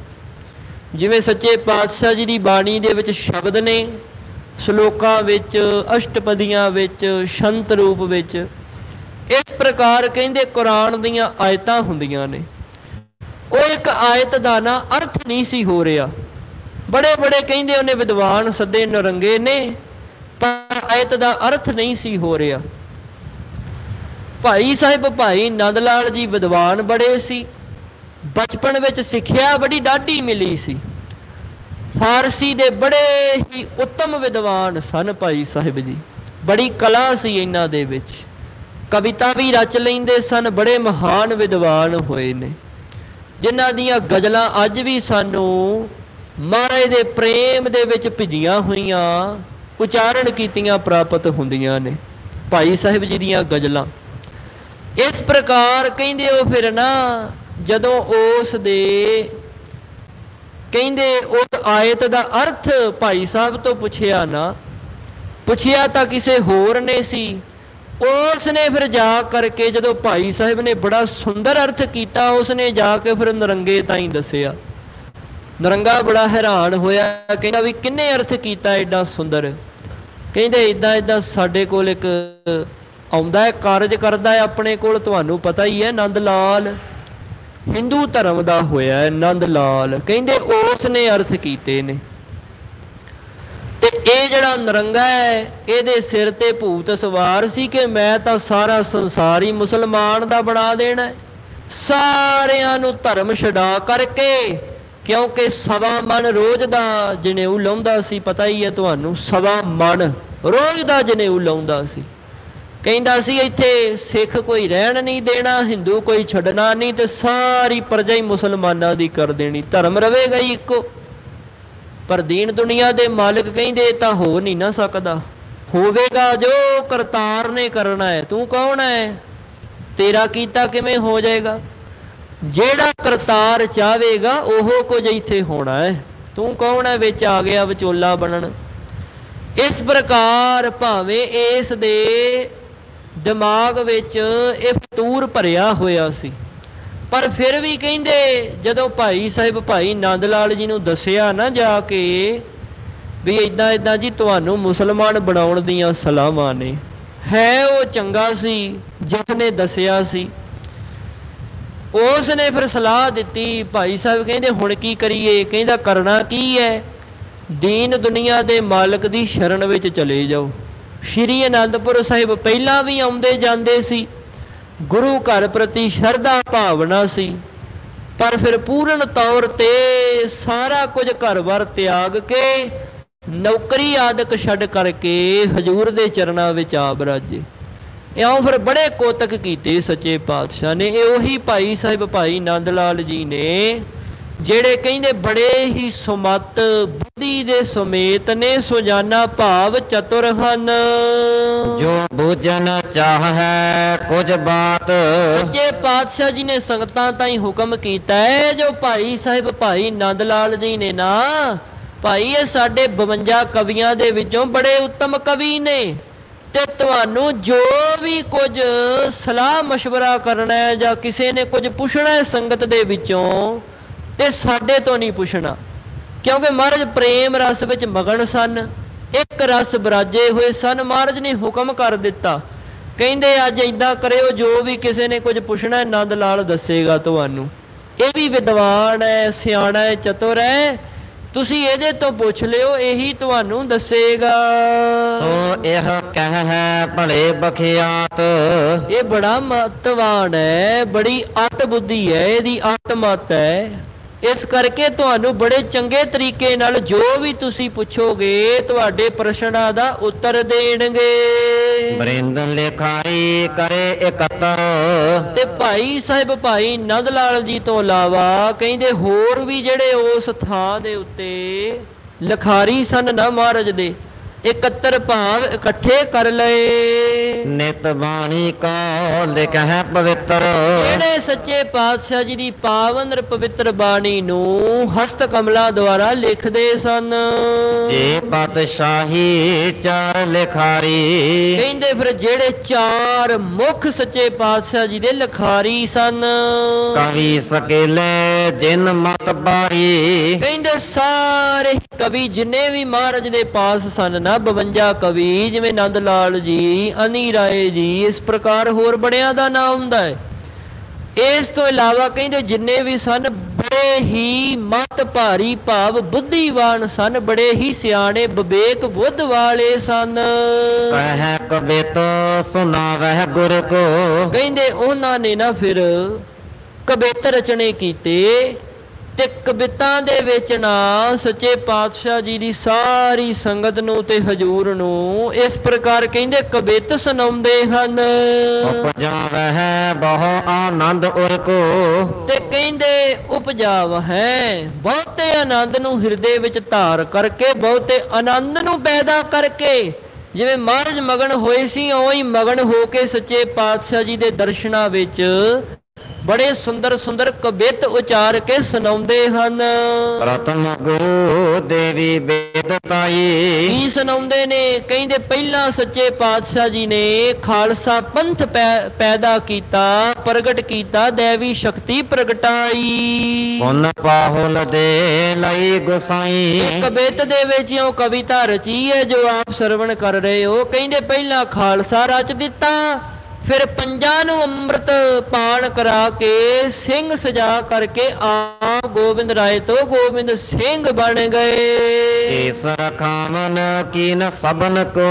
ਜਿਵੇਂ ਸੱਚੇ ਪਾਤਸ਼ਾਹ ਜੀ ਦੀ ਬਾਣੀ ਦੇ ਵਿੱਚ ਸ਼ਬਦ ਨੇ, ਸ਼ਲੋਕਾਂ ਵਿੱਚ, ਅਸ਼ਟਪਦੀਆਂ ਵਿੱਚ, ਸ਼ੰਤ ਰੂਪ ਵਿੱਚ इस प्रकार कहते कुरान दीयां आयतां हुंदियां ने, वो एक आयत का ना अर्थ नहीं सी हो रहा। बड़े बड़े कहते उन्हें विद्वान सदे नरंगे ने, पर आयत का अर्थ नहीं सी हो रहा। भाई साहिब भाई नंद लाल जी विद्वान बड़े सी, बचपन में सिक्ख्या बड़ी डाढ़ी मिली सी, फारसी दे बड़े ही उत्तम विद्वान सन भाई साहिब जी, बड़ी कला सी इन्हां दे विच, कविता भी रच लेंदे सन, बड़े महान विद्वान होए ने, जिन्हां दीयां गज़लां अज भी सानू महाराज दे प्रेम दे विच भिजियां होईयां उचारण कीतियां प्राप्त हुंदियां ने भाई साहिब जी दीयां गज़लां। इस प्रकार कहंदे ओ फिर ना जदों उस दे कहंदे उस आयत दा अर्थ भाई साहब तो पुछया ना, पुछया तां किसे होर ने सी, उसने फिर जा करके जदों भाई साहब ने बड़ा सुंदर अर्थ किया, उसने जाके फिर नरंगे ताईं दसिया। नरंगा बड़ा हैरान होया, कहंदा भी किन्ने अर्थ किया एडा सुंदर। कहंदे इदां इदां साडे कोल एक आउंदा है, कारज करदा है अपने कोल, तुहानू पता ही है नंद लाल हिंदू धर्म दा होया है नंद लाल। कहंदे उसने अर्थ कीते ने, ते ये जड़ा नरंगा है ये सिर ते भूत सवार सी कि मैं तो सारा संसार ही मुसलमान दा बना देना है, सारियां नू धर्म छड़ा करके, क्योंकि सवा मन रोज दा जनेऊ लाउंदा सी, पता ही है तुहानू, सवा मन रोज दा जनेऊ लाउंदा सी। कहंदा सी इत्थे सिख कोई रहन नहीं देना, हिंदू कोई छड्डना नहीं, ते सारी प्रजा ही मुसलमानां दी कर देनी, धर्म रवेगा ही इक्को। पर दीन दुनिया दे मालिक कहंदे तां हो नहीं ना सकदा, होवेगा जो करतार ने करना है, तू कौन है, तेरा कीता किवें हो जाएगा, जेड़ा करतार चाहेगा ओहो कुछ इत्थे होना है, तू कौन है विच आ गया विचोला बनन। इस प्रकार भावें इस दे दिमाग विच इह फतूर भरिया होया सी, पर फिर भी कहंदे जदों भाई साहिब भाई नंद लाल जी नूं दसिया ना जाके भी इदां इदां जी तुहानू मुसलमान बनाउण दीयां सलाहां ने, है वो चंगा सी जिसने दसिया सी। उसने फिर सलाह दिती, भाई साहब कहंदे हुण की करिए, कहंदा करना की है, दीन दुनिया दे मालिक दी शरण विच चले जाओ। श्री आनंदपुर साहिब पहलां भी आउंदे जांदे सी, गुरु घर प्रति शरधा भावना सी, पर फिर पूर्ण तौर ते सारा कुछ घर बार त्याग के नौकरी आदक छड्ड करके हजूर दे चरणां विच आ बराजे। इउं फिर बड़े कोतक कीते सच्चे पातशाह ने। उही भाई साहिब भाई नंद लाल जी ने ਜਿਹੜੇ ਕਹਿੰਦੇ बड़े ही सुमत बुद्धि दे समेत ने, सुजाना भाव चतुर हन, जो बूझन चाहे कुछ बात। सच्चे पातशाह जी ने संगतां ताईं हुक्म कीता है, जो भाई साहिब भाई नंद लाल जी ने ना, भाई ये साडे 52 कवियां दे विचों बड़े उत्तम कवि ने, ते तुहानू जो भी कुछ सलाह मशवरा करना है जां किसी ने कुछ पुछना है संगत दे विचों, ते साडे तो नहीं पुछना, क्योंकि महाराज प्रेम रस विच मगन सन, एक रस बराजे हुए सन। महाराज ने हुक्म कर दिता, कहंदे अज इदां करियो, जो भी किसी ने कुछ पुछना है नंद लाल दसेगा तुहानू, ये भी विद्वान है, सियाणा है, चतुर है, तुसी इहदे तो पुछ लियो, यही तुहानू दसेगा। सो यह कह है भले बखियात, ये बड़ा महत्वान है, बड़ी अत बुद्धि है, इहदी अत मत है। इस करके तुहानू बड़े चंगे तरीके नाल जो भी तुसी पुछोगे तुहाडे प्रश्नां दा उत्तर देणगे। बरिंद लिखाई करे इकत्तर, ते भाई साहिब भाई नंद लाल जी तो इलावा कहंदे होर भी जिहड़े उस थां दे उत्ते लिखारी सन ना महाराज दे, 71 भाव इकट्ठे कर लए। नित बाणी को लिख है पवित्र, ਜਿਹੜੇ सच्चे पातशाह जी दी पावन पवित्र बाणी नू हस्त कमला द्वारा लिखदे सन। जे पातशाही चार ਲਿਖਾਰੀ। ਕਹਿੰਦੇ ਫਿਰ ਜਿਹੜੇ ਚਾਰ ਮੁੱਖ ਸੱਚੇ ਪਾਤਸ਼ਾਹ ਜੀ ਦੇ ਲਿਖਾਰੀ ਸਨ, ਕਵੀ ਸਕੇਲੇ ਜਿਨ ਮਤ ਬਾਰੀ। ਕਹਿੰਦੇ ਸਾਰੇ ਕਵੀ ਜਿੰਨੇ ਵੀ ਮਹਾਰਾਜ ਦੇ ਪਾਸ ਸਨ ਨਾ 52 ਕਵੀ, ਜਿਵੇਂ ਨੰਦ ਲਾਲ ਜੀ, ਅਨੀ ਰਾਏ ਜੀ, ਇਸ ਪ੍ਰਕਾਰ ਹੋਰ ਬੜਿਆਂ ਦਾ ਨਾਮ ਹੁੰਦਾ ਹੈ। ਇਸ ਤੋਂ ਇਲਾਵਾ ਕਹਿੰਦੇ ਜਿੰਨੇ ਵੀ ਸਨ ਬੜੇ ਹੀ ਮਤ ਭਾਰੀ ਭਾਵ ਬੁੱਧੀਵਾਨ ਸਨ, ਬੜੇ ਹੀ ਸਿਆਣੇ ਵਿਵੇਕ ਬੁੱਧ ਵਾਲੇ ਸਨ। ਕਹਿ ਕਬਿਤ ਸੁਨਾਵਹਿ ਗੁਰ ਕੋ। ਕਹਿੰਦੇ ਉਹਨਾਂ ਨੇ ਨਾ ਫਿਰ ਕਵਿਤ ਰਚਨੇ ਕੀਤੇ ਤੇ ਕਵਿਤਾਂ ਦੇ ਵਿੱਚ ਨਾ ਸੱਚੇ ਪਾਤਸ਼ਾਹ ਜੀ ਦੀ ਸਾਰੀ ਸੰਗਤ ਨੂੰ ਤੇ ਹਜ਼ੂਰ ਨੂੰ ਇਸ ਪ੍ਰਕਾਰ ਕਹਿੰਦੇ ਕਵਿਤ ਸੁਣਾਉਂਦੇ ਹਨ। ਉਪਜਾਵਹਿ ਬਹੁ ਆਨੰਦ ਉਰ ਕੋ। ਤੇ ਕਹਿੰਦੇ ਉਪਜਾਵ ਹੈ ਬਹੁਤੇ ਆਨੰਦ ਨੂੰ ਹਿਰਦੇ ਵਿੱਚ ਧਾਰ ਕਰਕੇ, ਬਹੁਤੇ ਆਨੰਦ ਨੂੰ ਪੈਦਾ ਕਰਕੇ। ਜਿਵੇਂ ਮਹਾਰਾਜ ਮਗਨ ਹੋਏ ਸੀ ਉਵੇਂ ਹੀ ਮਗਨ ਹੋ ਕੇ ਸੱਚੇ ਪਾਤਸ਼ਾਹ ਜੀ ਦੇ ਦਰਸ਼ਨਾਂ ਵਿੱਚ ਬੜੇ ਸੁੰਦਰ ਸੁੰਦਰ ਕਵਿਤ ਉਚਾਰ ਕੇ ਸੁਣਾਉਂਦੇ ਹਨ। ਰਤਨ ਗੁਰੂ ਦੇਵੀ ਬੇਦਤਾਈ। ਕੀ ਸੁਣਾਉਂਦੇ ਨੇ? ਕਹਿੰਦੇ ਪਹਿਲਾਂ ਸੱਚੇ ਪਾਤਸ਼ਾਹ ਜੀ ਨੇ ਖਾਲਸਾ ਪੰਥ ਪੈਦਾ ਕੀਤਾ, ਪ੍ਰਗਟ ਕੀਤਾ, ਦੇਵੀ ਸ਼ਕਤੀ ਪ੍ਰਗਟਾਈ। ਪੁਨ ਪਾਹੁਲ ਦੇ ਲਈ ਗੁਸਾਈ। ਕਵਿਤ ਦੇ ਵਿੱਚ ਉਹ ਕਵਿਤਾ ਰਚੀ ਹੈ ਜੋ ਆਪ ਸਰਵਣ ਕਰ ਰਹੇ ਹੋ। ਕਹਿੰਦੇ ਪਹਿਲਾਂ ਖਾਲਸਾ ਰਚ ਦਿੱਤਾ, ਫਿਰ ਪੰਜਾਂ ਨੂੰ ਅੰਮ੍ਰਿਤ ਪਾਨ ਕਰਾ ਕੇ ਸਿੰਘ ਸਜਾ ਕਰਕੇ ਆਪ ਗੋਬਿੰਦ ਰਾਏ ਤੋਂ ਗੋਬਿੰਦ ਸਿੰਘ ਬਣ ਗਏ। ਇਸ ਰਖਾਵਨ ਕੀਨ ਸਭਨ ਕੋ।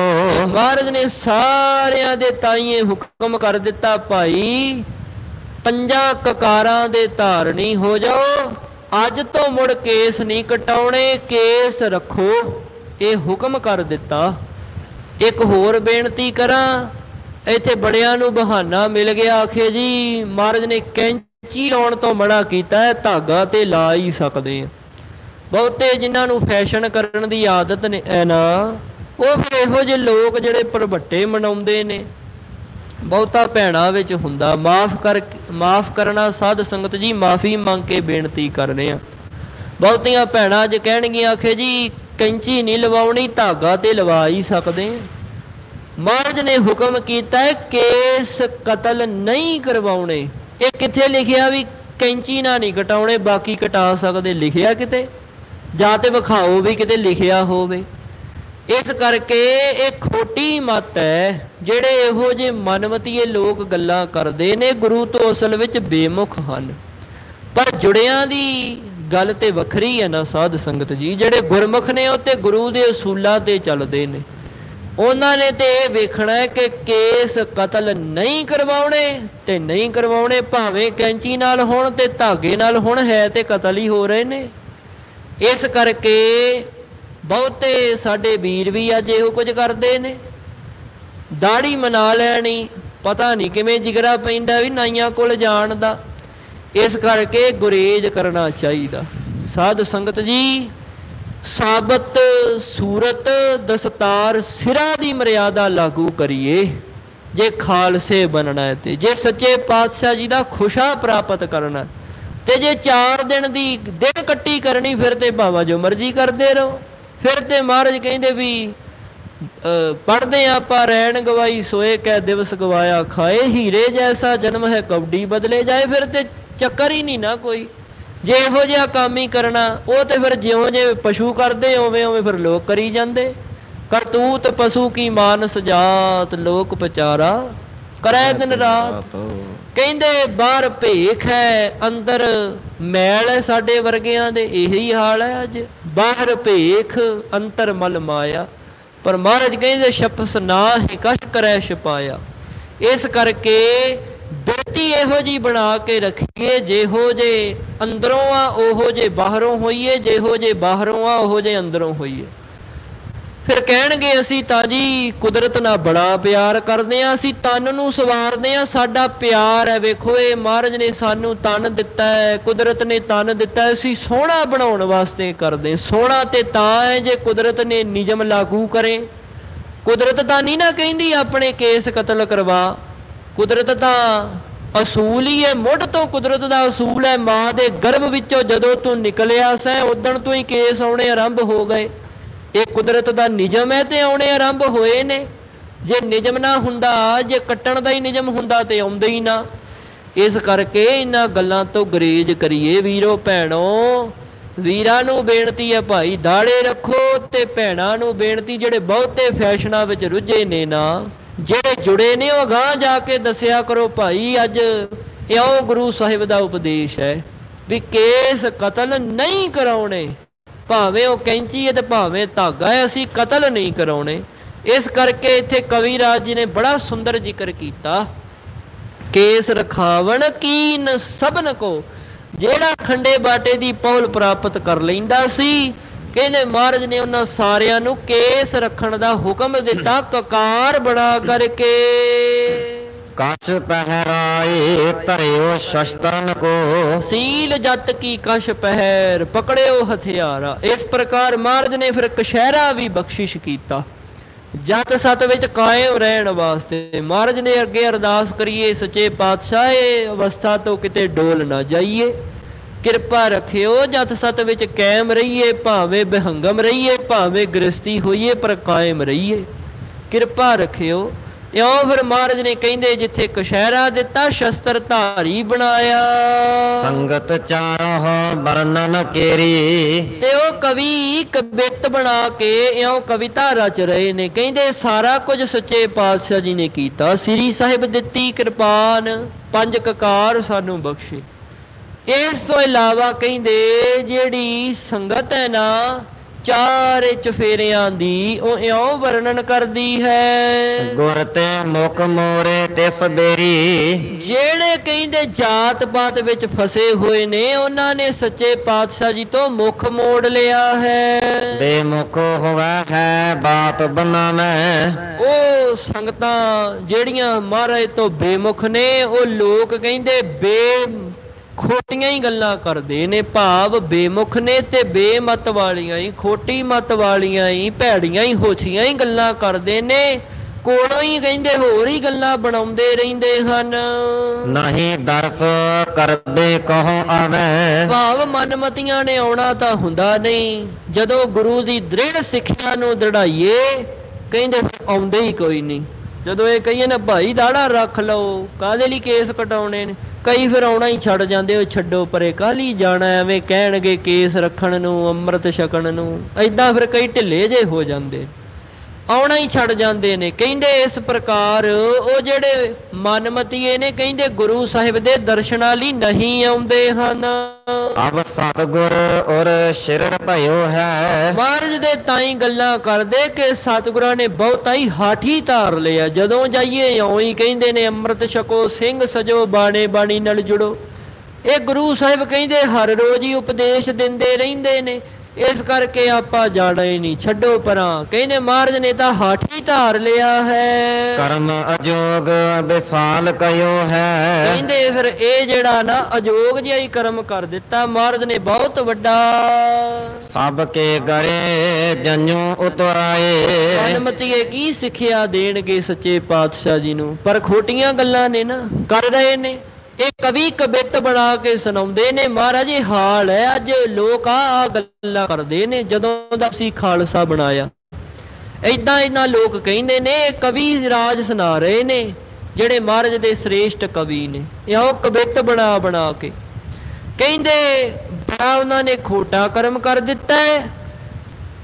ਮਹਾਰਾਜ ਨੇ ਸਾਰਿਆਂ ਦੇ ਤਾਈਏ ਹੁਕਮ ਕਰ ਦਿੱਤਾ, ਭਾਈ ਪੰਜਾਂ ਕਕਾਰਾਂ ਦੇ ਧਾਰਨੀ ਹੋ ਜਾਓ, ਅੱਜ ਤੋਂ ਮੁੜ ਕੇਸ ਨਹੀਂ ਕਟਾਉਣੇ, ਕੇਸ ਰੱਖੋ, ਇਹ ਹੁਕਮ ਕਰ ਦਿੱਤਾ। ਇੱਕ ਹੋਰ ਬੇਨਤੀ ਕਰਾਂ, ਇੱਥੇ ਬੜਿਆਂ ਨੂੰ ਬਹਾਨਾ ਮਿਲ ਗਿਆ, ਆਖੇ ਜੀ ਮਹਾਰਾਜ ਨੇ ਕੈਂਚੀ ਲਾਉਣ ਤੋਂ ਮਨਾ ਕੀਤਾ ਹੈ, ਧਾਗਾ ਤੇ ਲਾ ਹੀ ਸਕਦੇ ਆ। ਬਹੁਤੇ ਜਿਨ੍ਹਾਂ ਨੂੰ ਫੈਸ਼ਨ ਕਰਨ ਦੀ ਆਦਤ ਨੇ ਨਾ, ਉਹ ਫਿਰ ਇਹੋ ਜਿਹੇ ਲੋਕ ਜਿਹੜੇ ਭਰਭੱਟੇ ਮਨਾਉਂਦੇ ਨੇ। ਬਹੁਤਾ ਭੈਣਾਂ ਵਿੱਚ ਹੁੰਦਾ, ਮਾਫ ਕਰਨਾ ਸਾਧ ਸੰਗਤ ਜੀ, ਮਾਫੀ ਮੰਗ ਕੇ ਬੇਨਤੀ ਕਰਨੇ ਆ। ਬਹੁਤੀਆਂ ਭੈਣਾਂ ਅੱਜ ਕਹਿਣਗੀਆਂ ਆਖੇ ਜੀ ਕੈਂਚੀ ਨਹੀਂ ਲਵਾਉਣੀ, ਧਾਗਾ ਤੇ ਲਵਾ ਹੀ ਸਕਦੇ ਆ। ਮਹਾਰਾਜ ਨੇ ਹੁਕਮ ਕੀਤਾ ਹੈ ਕੇਸ ਕਤਲ ਨਹੀਂ ਕਰਵਾਉਣੇ। ਇਹ ਕਿੱਥੇ ਲਿਖਿਆ ਵੀ ਕੈਂਚੀ ਨਾਲ ਨਹੀਂ ਕਟਾਉਣੇ, ਬਾਕੀ ਕਟਾ ਸਕਦੇ? ਲਿਖਿਆ ਕਿਤੇ? ਜਾਂ ਤੇ ਵਿਖਾਓ ਵੀ ਕਿਤੇ ਲਿਖਿਆ ਹੋਵੇ। ਇਸ ਕਰਕੇ ਇਹ ਖੋਟੀ ਮੱਤ ਹੈ। ਜਿਹੜੇ ਇਹੋ ਜਿਹੇ ਮਨਮਤੀਏ ਲੋਕ ਗੱਲਾਂ ਕਰਦੇ ਨੇ ਗੁਰੂ ਤੋਂ ਅਸਲ ਵਿੱਚ ਬੇਮੁਖ ਹਨ। ਪਰ ਜੁੜਿਆਂ ਦੀ ਗੱਲ ਤੇ ਵੱਖਰੀ ਹੈ ਨਾ ਸਾਧ ਸੰਗਤ ਜੀ। ਜਿਹੜੇ ਗੁਰਮੁਖ ਨੇ ਉਹ ਤੇ ਗੁਰੂ ਦੇ ਅਸੂਲਾਂ ਤੇ ਚੱਲਦੇ ਨੇ। ਉਹਨਾਂ ਨੇ ਤੇ ਇਹ ਵੇਖਣਾ ਹੈ ਕਿ ਕੇਸ ਕਤਲ ਨਹੀਂ ਕਰਵਾਉਣੇ ਤੇ ਨਹੀਂ ਕਰਵਾਉਣੇ, ਭਾਵੇਂ ਕੈਂਚੀ ਨਾਲ ਹੋਣ ਤੇ ਧਾਗੇ ਨਾਲ ਹੋਣ, ਹੈ ਤੇ ਕਤਲ ਹੀ ਹੋ ਰਹੇ ਨੇ। ਇਸ ਕਰਕੇ ਬਹੁਤੇ ਸਾਡੇ ਵੀਰ ਵੀ ਅੱਜ ਇਹੋ ਕੁਝ ਕਰਦੇ ਨੇ। ਦਾੜੀ ਮਨਾ ਲੈਣੀ, ਪਤਾ ਨਹੀਂ ਕਿਵੇਂ ਜਿਗਰਾ ਪੈਂਦਾ ਵੀ ਨਾਈਆਂ ਕੋਲ ਜਾਣ ਦਾ। ਇਸ ਕਰਕੇ ਗੁਰੇਜ਼ ਕਰਨਾ ਚਾਹੀਦਾ। ਸਾਧ ਸੰਗਤ ਜੀ, ਸਾਬਤ ਸੂਰਤ ਦਸਤਾਰ ਸਿਰਾਂ ਦੀ ਮਰਿਆਦਾ ਲਾਗੂ ਕਰੀਏ ਜੇ ਖਾਲਸੇ ਬਣਨਾ ਹੈ, ਤੇ ਜੇ ਸੱਚੇ ਪਾਤਸ਼ਾਹ ਜੀ ਦਾ ਖੁਸ਼ਾ ਪ੍ਰਾਪਤ ਕਰਨਾ, ਤੇ ਜੇ 4 ਦਿਨ ਦੀ ਦਿਨ ਕੱਟੀ ਕਰਨੀ, ਫਿਰ ਤੇ ਭਾਵੇਂ ਜੋ ਮਰਜ਼ੀ ਕਰਦੇ ਰਹੋ। ਫਿਰ ਤੇ ਮਹਾਰਾਜ ਕਹਿੰਦੇ ਵੀ ਪੜ੍ਹਦੇ ਆਪਾਂ, ਰੈਣ ਗਵਾਈ ਸੋਏ ਕਹਿ ਦਿਵਸ ਗਵਾਇਆ ਖਾਏ, ਹੀਰੇ ਜੈਸਾ ਜਨਮ ਹੈ ਕਬਡੀ ਬਦਲੇ ਜਾਏ। ਫਿਰ ਤੇ ਚੱਕਰ ਹੀ ਨਹੀਂ ਨਾ ਕੋਈ। ਜੇ ਇਹੋ ਜਿਹਾ ਕੰਮ ਹੀ ਕਰਨਾ, ਉਹ ਤੇ ਫਿਰ ਜਿਉਂ ਜੇ ਪਸ਼ੂ ਕਰਦੇ ਉਵੇਂ ਉਵੇਂ ਫਿਰ ਲੋਕ ਕਰੀ ਜਾਂਦੇ। ਕਰਤੂਤ ਪਸ਼ੂ ਕੀ ਮਾਨਸ ਜਾਤ, ਲੋਕ ਪਚਾਰਾ ਕਰੈ ਦਿਨ ਰਾਤ। ਕਹਿੰਦੇ ਬਾਹਰ ਭੇਖ ਹੈ, ਅੰਦਰ ਮੈਲ ਹੈ। ਸਾਡੇ ਵਰਗਿਆਂ ਦੇ ਇਹੀ ਹਾਲ ਹੈ ਅੱਜ, ਬਾਹਰ ਭੇਖ ਅੰਤਰ ਮਲ ਮਾਇਆ। ਪਰ ਮਹਾਰਾਜ ਕਹਿੰਦੇ ਛਪਸ ਨਾਹਿ ਕਛ ਕਰੈ ਛਪਾਇਆ। ਇਸ ਕਰਕੇ ਬਿਰਤੀ ਇਹੋ ਜਿਹੀ ਬਣਾ ਕੇ ਰੱਖੀਏ, ਜਿਹੋ ਜੇ ਅੰਦਰੋਂ ਆ ਉਹੋ ਜੇ ਬਾਹਰੋਂ ਹੋਈਏ, ਜਿਹੋ ਜੇ ਬਾਹਰੋਂ ਆ ਉਹੋ ਜੇ ਅੰਦਰੋਂ ਹੋਈਏ। ਫਿਰ ਕਹਿਣਗੇ ਅਸੀਂ ਤਾਂ ਜੀ ਕੁਦਰਤ ਨਾਲ ਬੜਾ ਪਿਆਰ ਕਰਦੇ ਹਾਂ, ਅਸੀਂ ਤਨ ਨੂੰ ਸਵਾਰਦੇ ਹਾਂ, ਸਾਡਾ ਪਿਆਰ ਹੈ। ਵੇਖੋ ਇਹ ਮਹਾਰਾਜ ਨੇ ਸਾਨੂੰ ਤਨ ਦਿੱਤਾ ਹੈ, ਕੁਦਰਤ ਨੇ ਤਨ ਦਿੱਤਾ ਹੈ, ਅਸੀਂ ਸੋਹਣਾ ਬਣਾਉਣ ਵਾਸਤੇ ਕਰਦੇ। ਸੋਹਣਾ ਤੇ ਤਾਂ ਹੈ ਜੇ ਕੁਦਰਤ ਨੇ ਨਿਯਮ ਲਾਗੂ ਕਰੇ। ਕੁਦਰਤ ਤਾਂ ਨਹੀਂ ਨਾ ਕਹਿੰਦੀ ਆਪਣੇ ਕੇਸ ਕਤਲ ਕਰਵਾ। ਕੁਦਰਤ ਤਾਂ ਅਸੂਲ ਹੀ ਹੈ, ਮੁੱਢ ਤੋਂ ਕੁਦਰਤ ਦਾ ਅਸੂਲ ਹੈ। ਮਾਂ ਦੇ ਗਰਭ ਵਿੱਚੋਂ ਜਦੋਂ ਤੂੰ ਨਿਕਲਿਆ ਸੈਂ ਉਦਣ ਤੋਂ ਹੀ ਕੇਸ ਆਉਣੇ ਆਰੰਭ ਹੋ ਗਏ। ਇਹ ਕੁਦਰਤ ਦਾ ਨਿਯਮ ਹੈ ਤੇ ਆਉਣੇ ਆਰੰਭ ਹੋਏ ਨੇ। ਜੇ ਨਿਯਮ ਨਾ ਹੁੰਦਾ, ਜੇ ਕੱਟਣ ਦਾ ਹੀ ਨਿਯਮ ਹੁੰਦਾ ਤੇ ਆਉਂਦੇ ਹੀ ਨਾ। ਇਸ ਕਰਕੇ ਇਹਨਾਂ ਗੱਲਾਂ ਤੋਂ ਗੁਰੇਜ਼ ਕਰੀਏ ਵੀਰੋ ਭੈਣੋ। ਵੀਰਾਂ ਨੂੰ ਬੇਨਤੀ ਹੈ ਭਾਈ ਦਾੜੇ ਰੱਖੋ, ਤੇ ਭੈਣਾਂ ਨੂੰ ਬੇਨਤੀ ਜਿਹੜੇ ਬਹੁਤੇ ਫੈਸ਼ਨਾਂ ਵਿੱਚ ਰੁੱਝੇ ਨੇ ਨਾ, ਜਿਹੜੇ ਜੁੜੇ ਨੇ ਉਹ ਅਗਾਂਹ ਜਾ ਕੇ ਦੱਸਿਆ ਕਰੋ ਭਾਈ ਅੱਜ ਇਉਂ ਗੁਰੂ ਸਾਹਿਬ ਦਾ ਉਪਦੇਸ਼ ਹੈ ਵੀ ਕੇਸ ਕਤਲ ਨਹੀਂ ਕਰਾਉਣੇ, ਭਾਵੇਂ ਉਹ ਕੈਂਚੀ ਹੈ ਤੇ ਭਾਵੇਂ ਧਾਗਾ ਹੈ, ਅਸੀਂ ਕਤਲ ਨਹੀਂ ਕਰਾਉਣੇ। ਇਸ ਕਰਕੇ ਇੱਥੇ ਕਵੀ ਰਾਜ ਜੀ ਨੇ ਬੜਾ ਸੁੰਦਰ ਜ਼ਿਕਰ ਕੀਤਾ, ਕੇਸ ਰਖਾਵਣ ਕੀਨ ਸਭਨ ਕੋ। ਜਿਹੜਾ ਖੰਡੇ ਬਾਟੇ ਦੀ ਪਹੁਲ ਪ੍ਰਾਪਤ ਕਰ ਲੈਂਦਾ ਸੀ, ਕਹਿੰਦੇ ਮਹਾਰਾਜ ਨੇ ਉਹਨਾਂ ਸਾਰਿਆਂ ਨੂੰ ਕੇਸ ਰੱਖਣ ਦਾ ਹੁਕਮ ਦਿੱਤਾ, ਕਕਾਰ ਬਣਾ ਕਰਕੇ। ਕਛ ਪਹਿਰਾਏ ਧਰਿਓ ਸ਼ਸਤਰਨ ਕੋ, ਸੀਲ ਜੱਤ ਕੀ ਕਛ ਪਹਿਰ ਪਕੜਿਓ ਹਥਿਆਰਾ। ਇਸ ਪ੍ਰਕਾਰ ਮਹਾਰਾਜ ਨੇ ਫਿਰ ਕਸ਼ਹਿਰਾ ਵੀ ਬਖਸ਼ਿਸ਼ ਕੀਤਾ ਜੱਤ ਸਤ ਵਿੱਚ ਕਾਇਮ ਰਹਿਣ ਵਾਸਤੇ। ਮਹਾਰਾਜ ਨੇ ਅੱਗੇ ਅਰਦਾਸ ਕਰੀਏ, ਸੱਚੇ ਪਾਤਸ਼ਾਹ ਇਹ ਅਵਸਥਾ ਤੋਂ ਕਿਤੇ ਡੋਲ ਨਾ ਜਾਈਏ, ਕਿਰਪਾ ਰੱਖਿਓ ਜੱਤ ਸਤ ਵਿੱਚ ਕਾਇਮ ਰਹੀਏ, ਭਾਵੇਂ ਬਿਹੰਗਮ ਰਹੀਏ ਭਾਵੇਂ ਗ੍ਰਸਤੀ ਹੋਈਏ ਪਰ ਕਾਇਮ ਰਹੀਏ, ਕਿਰਪਾ ਰੱਖਿਓ। ਇਉਂ ਫਿਰ ਮਹਾਰਾਜ ਨੇ ਕਹਿੰਦੇ ਜਿੱਥੇ ਕਸ਼ਹਿਰਾ ਦਿੱਤਾ ਸ਼ਸਤਰ ਧਾਰੀ ਬਣਾਇਆ। ਸੰਗਤ ਚਾਰੋਂ ਵਰਣਨ ਕੇਰੀ, ਤੇ ਉਹ ਕਵੀ ਕਵਿਤ ਬਣਾ ਕੇ ਇਉਂ ਕਵਿਤਾ ਰਚ ਰਹੇ ਨੇ। ਕਹਿੰਦੇ ਸਾਰਾ ਕੁਝ ਸੱਚੇ ਪਾਤਸ਼ਾਹ ਜੀ ਨੇ ਕੀਤਾ। ਸ੍ਰੀ ਸਾਹਿਬ ਦਿੱਤੀ ਕਿਰਪਾਨ, ਪੰਜ ਕਕਾਰ ਸਾਨੂੰ ਬਖਸ਼ੇ। ਇਸ ਤੋਂ ਇਲਾਵਾ ਕਹਿੰਦੇ ਜਿਹੜੀ ਸੰਗਤ ਹੈ ਨਾ ਚਾਰੇ ਚਫੇਰਿਆਂ ਦੀ, ਉਹ ਇਉਂ ਵਰਣਨ ਕਰਦੀ ਹੈ, ਗੁਰ ਤੇ ਮੁਖ ਮੋਰੇ ਤਿਸ ਬੇਰੀ। ਜਿਹੜੇ ਕਹਿੰਦੇ ਜਾਤ ਪਾਤ ਵਿੱਚ ਫਸੇ ਹੋਏ ਨੇ ਉਹਨਾਂ ਨੇ ਸੱਚੇ ਪਾਤਸ਼ਾਹ ਜੀ ਤੋਂ ਮੁਖ ਮੋੜ ਲਿਆ ਹੈ। ਬੇਮੁਖ ਹੋਵੇ ਹੈ ਬਾਤ ਬਣਾਵੇਂ, ਉਹ ਸੰਗਤਾਂ ਜਿਹੜੀਆਂ ਮਹਾਰਾਜ ਤੋਂ ਬੇਮੁਖ ਨੇ, ਉਹ ਲੋਕ ਕਹਿੰਦੇ ਖੋਟੀਆਂ ਹੀ ਗੱਲਾਂ ਕਰਦੇ ਨੇ, ਭਾਵ ਬੇਮੁਖ ਨੇ ਤੇ ਬੇਮਤ ਵਾਲੀਆਂ ਹੀ, ਖੋਟੀ ਮਤ ਵਾਲੀਆਂ ਹੀ, ਭੈੜੀਆਂ ਹੀ ਹੋਛੀਆਂ ਹੀ ਗੱਲਾਂ ਕਰਦੇ ਨੇ, ਕੋਲੋਂ ਹੀ ਕਹਿੰਦੇ ਹੋਰ ਹੀ ਗੱਲਾਂ ਬਣਾਉਂਦੇ ਰਹਿੰਦੇ ਹਨ। ਨਹੀਂ ਦਰਸ ਕਰਬੇ ਕਹੋ ਆਵੇ, ਭਾਵ ਮਨਮਤੀਆਂ ਨੇ ਆਉਣਾ ਤਾਂ ਹੁੰਦਾ ਨਹੀਂ। ਜਦੋਂ ਗੁਰੂ ਦੀ ਦ੍ਰਿੜ ਸਿੱਖਿਆ ਨੂੰ ਦ੍ਰਿੜਾਈਏ ਕਹਿੰਦੇ ਆਉਂਦੇ ਹੀ ਕੋਈ ਨਹੀਂ। ਜਦੋਂ ਇਹ ਕਹੀਏ ਨਾ ਭਾਈ ਦਾੜਾ ਰੱਖ ਲਓ, ਕਾਹਦੇ ਲਈ ਕੇਸ ਕਟਾਉਣੇ ਨੇ, ਕਈ ਫਿਰ ਆਉਣਾ ਹੀ ਛੱਡ ਜਾਂਦੇ। ਉਹ ਛੱਡੋ ਪਰੇ ਕਾਹਲੀ ਜਾਣਾ, ਐਵੇਂ ਕਹਿਣਗੇ ਕੇਸ ਰੱਖਣ ਨੂੰ ਅੰਮ੍ਰਿਤ ਛਕਣ ਨੂੰ, ਏਦਾਂ ਫਿਰ ਕਈ ਢਿੱਲੇ ਜੇ ਹੋ ਜਾਂਦੇ, ਆਉਣਾ ਹੀ ਛੱਡ ਜਾਂਦੇ ਨੇ। ਕਹਿੰਦੇ ਇਸ ਪ੍ਰਕਾਰ ਉਹ ਜਿਹੜੇ ਮਨਮਤੀਏ ਨੇ ਕਹਿੰਦੇ ਗੁਰੂ ਸਾਹਿਬ ਦੇ ਦਰਸ਼ਨਾਂ ਲਈ ਨਹੀਂ ਆਉਂਦੇ ਹਨ। ਅਬ ਸਤਿਗੁਰ ਔਰ ਸ਼ਰਨ ਭਇਓ ਹੈ, ਮਹਾਰਾਜ ਦੇ ਤਾਈ ਗੱਲਾਂ ਕਰਦੇ ਕਿ ਸਤਿਗੁਰਾਂ ਨੇ ਬਹੁਤਾ ਹੀ ਹਾਠੀ ਧਾਰ ਲਿਆ। ਜਦੋਂ ਜਾਈਏ ਇਉਂ ਹੀ ਕਹਿੰਦੇ ਨੇ ਅੰਮ੍ਰਿਤ ਛਕੋ ਸਿੰਘ ਸਜੋ ਬਾਣੇ ਬਾਣੀ ਨਾਲ ਜੁੜੋ। ਇਹ ਗੁਰੂ ਸਾਹਿਬ ਕਹਿੰਦੇ ਹਰ ਰੋਜ਼ ਹੀ ਉਪਦੇਸ਼ ਦਿੰਦੇ ਰਹਿੰਦੇ ਨੇ, ਇਸ ਕਰਕੇ ਆਪਾਂ ਜਾਣਾ ਹੀ ਨਹੀਂ, ਛੱਡੋ ਪਰਾਂ। ਕਹਿੰਦੇ ਮਹਾਰਾਜ ਨੇ ਤਾਂ ਹਾਠੀ ਧਾਰ ਲਿਆ ਹੈ। ਕਰਮ ਅਜੋਗ ਵਿਸਾਲ ਕਯੋ ਹੈ, ਕਹਿੰਦੇ ਫਿਰ ਇਹ ਜਿਹੜਾ ਨਾ ਅਜੋਗ ਜਿਹਾ ਹੀ ਕਰਮ ਕਰ ਦਿੱਤਾ ਮਹਾਰਾਜ ਨੇ ਬਹੁਤ ਵੱਡਾ। ਸਭ ਕੇ ਗਰੇ ਜੰਜੂ ਉਤਰਾਏ, ਮਨਮਤੀਏ ਕੀ ਸਿੱਖਿਆ ਦੇਣਗੇ ਸੱਚੇ ਪਾਤਸ਼ਾਹ ਜੀ ਨੂੰ, ਪਰ ਖੋਟੀਆਂ ਗੱਲਾਂ ਨੇ ਨਾ ਕਰ ਰਹੇ ਨੇ। ਇਹ ਕਵੀ ਕਵਿਤ ਬਣਾ ਕੇ ਸੁਣਾਉਂਦੇ ਨੇ। ਮਹਾਰਾਜ ਇਹ ਹਾਲ ਹੈ ਅੱਜ ਲੋਕ ਆ ਗੱਲਾਂ ਕਰਦੇ ਨੇ। ਜਦੋਂ ਦਾ ਅਸੀਂ ਖਾਲਸਾ ਬਣਾਇਆ ਏਦਾਂ ਲੋਕ ਕਹਿੰਦੇ ਨੇ। ਇਹ ਕਵੀ ਰਾਜ ਸੁਣਾ ਰਹੇ ਨੇ ਜਿਹੜੇ ਮਹਾਰਾਜ ਦੇ ਸ੍ਰੇਸ਼ਟ ਕਵੀ ਨੇ। ਇਉਂ ਕਵਿਤ ਬਣਾ ਬਣਾ ਕੇ ਕਹਿੰਦੇ ਬੜਾ ਉਹਨਾਂ ਨੇ ਖੋਟਾ ਕਰਮ ਕਰ ਦਿੱਤਾ ਹੈ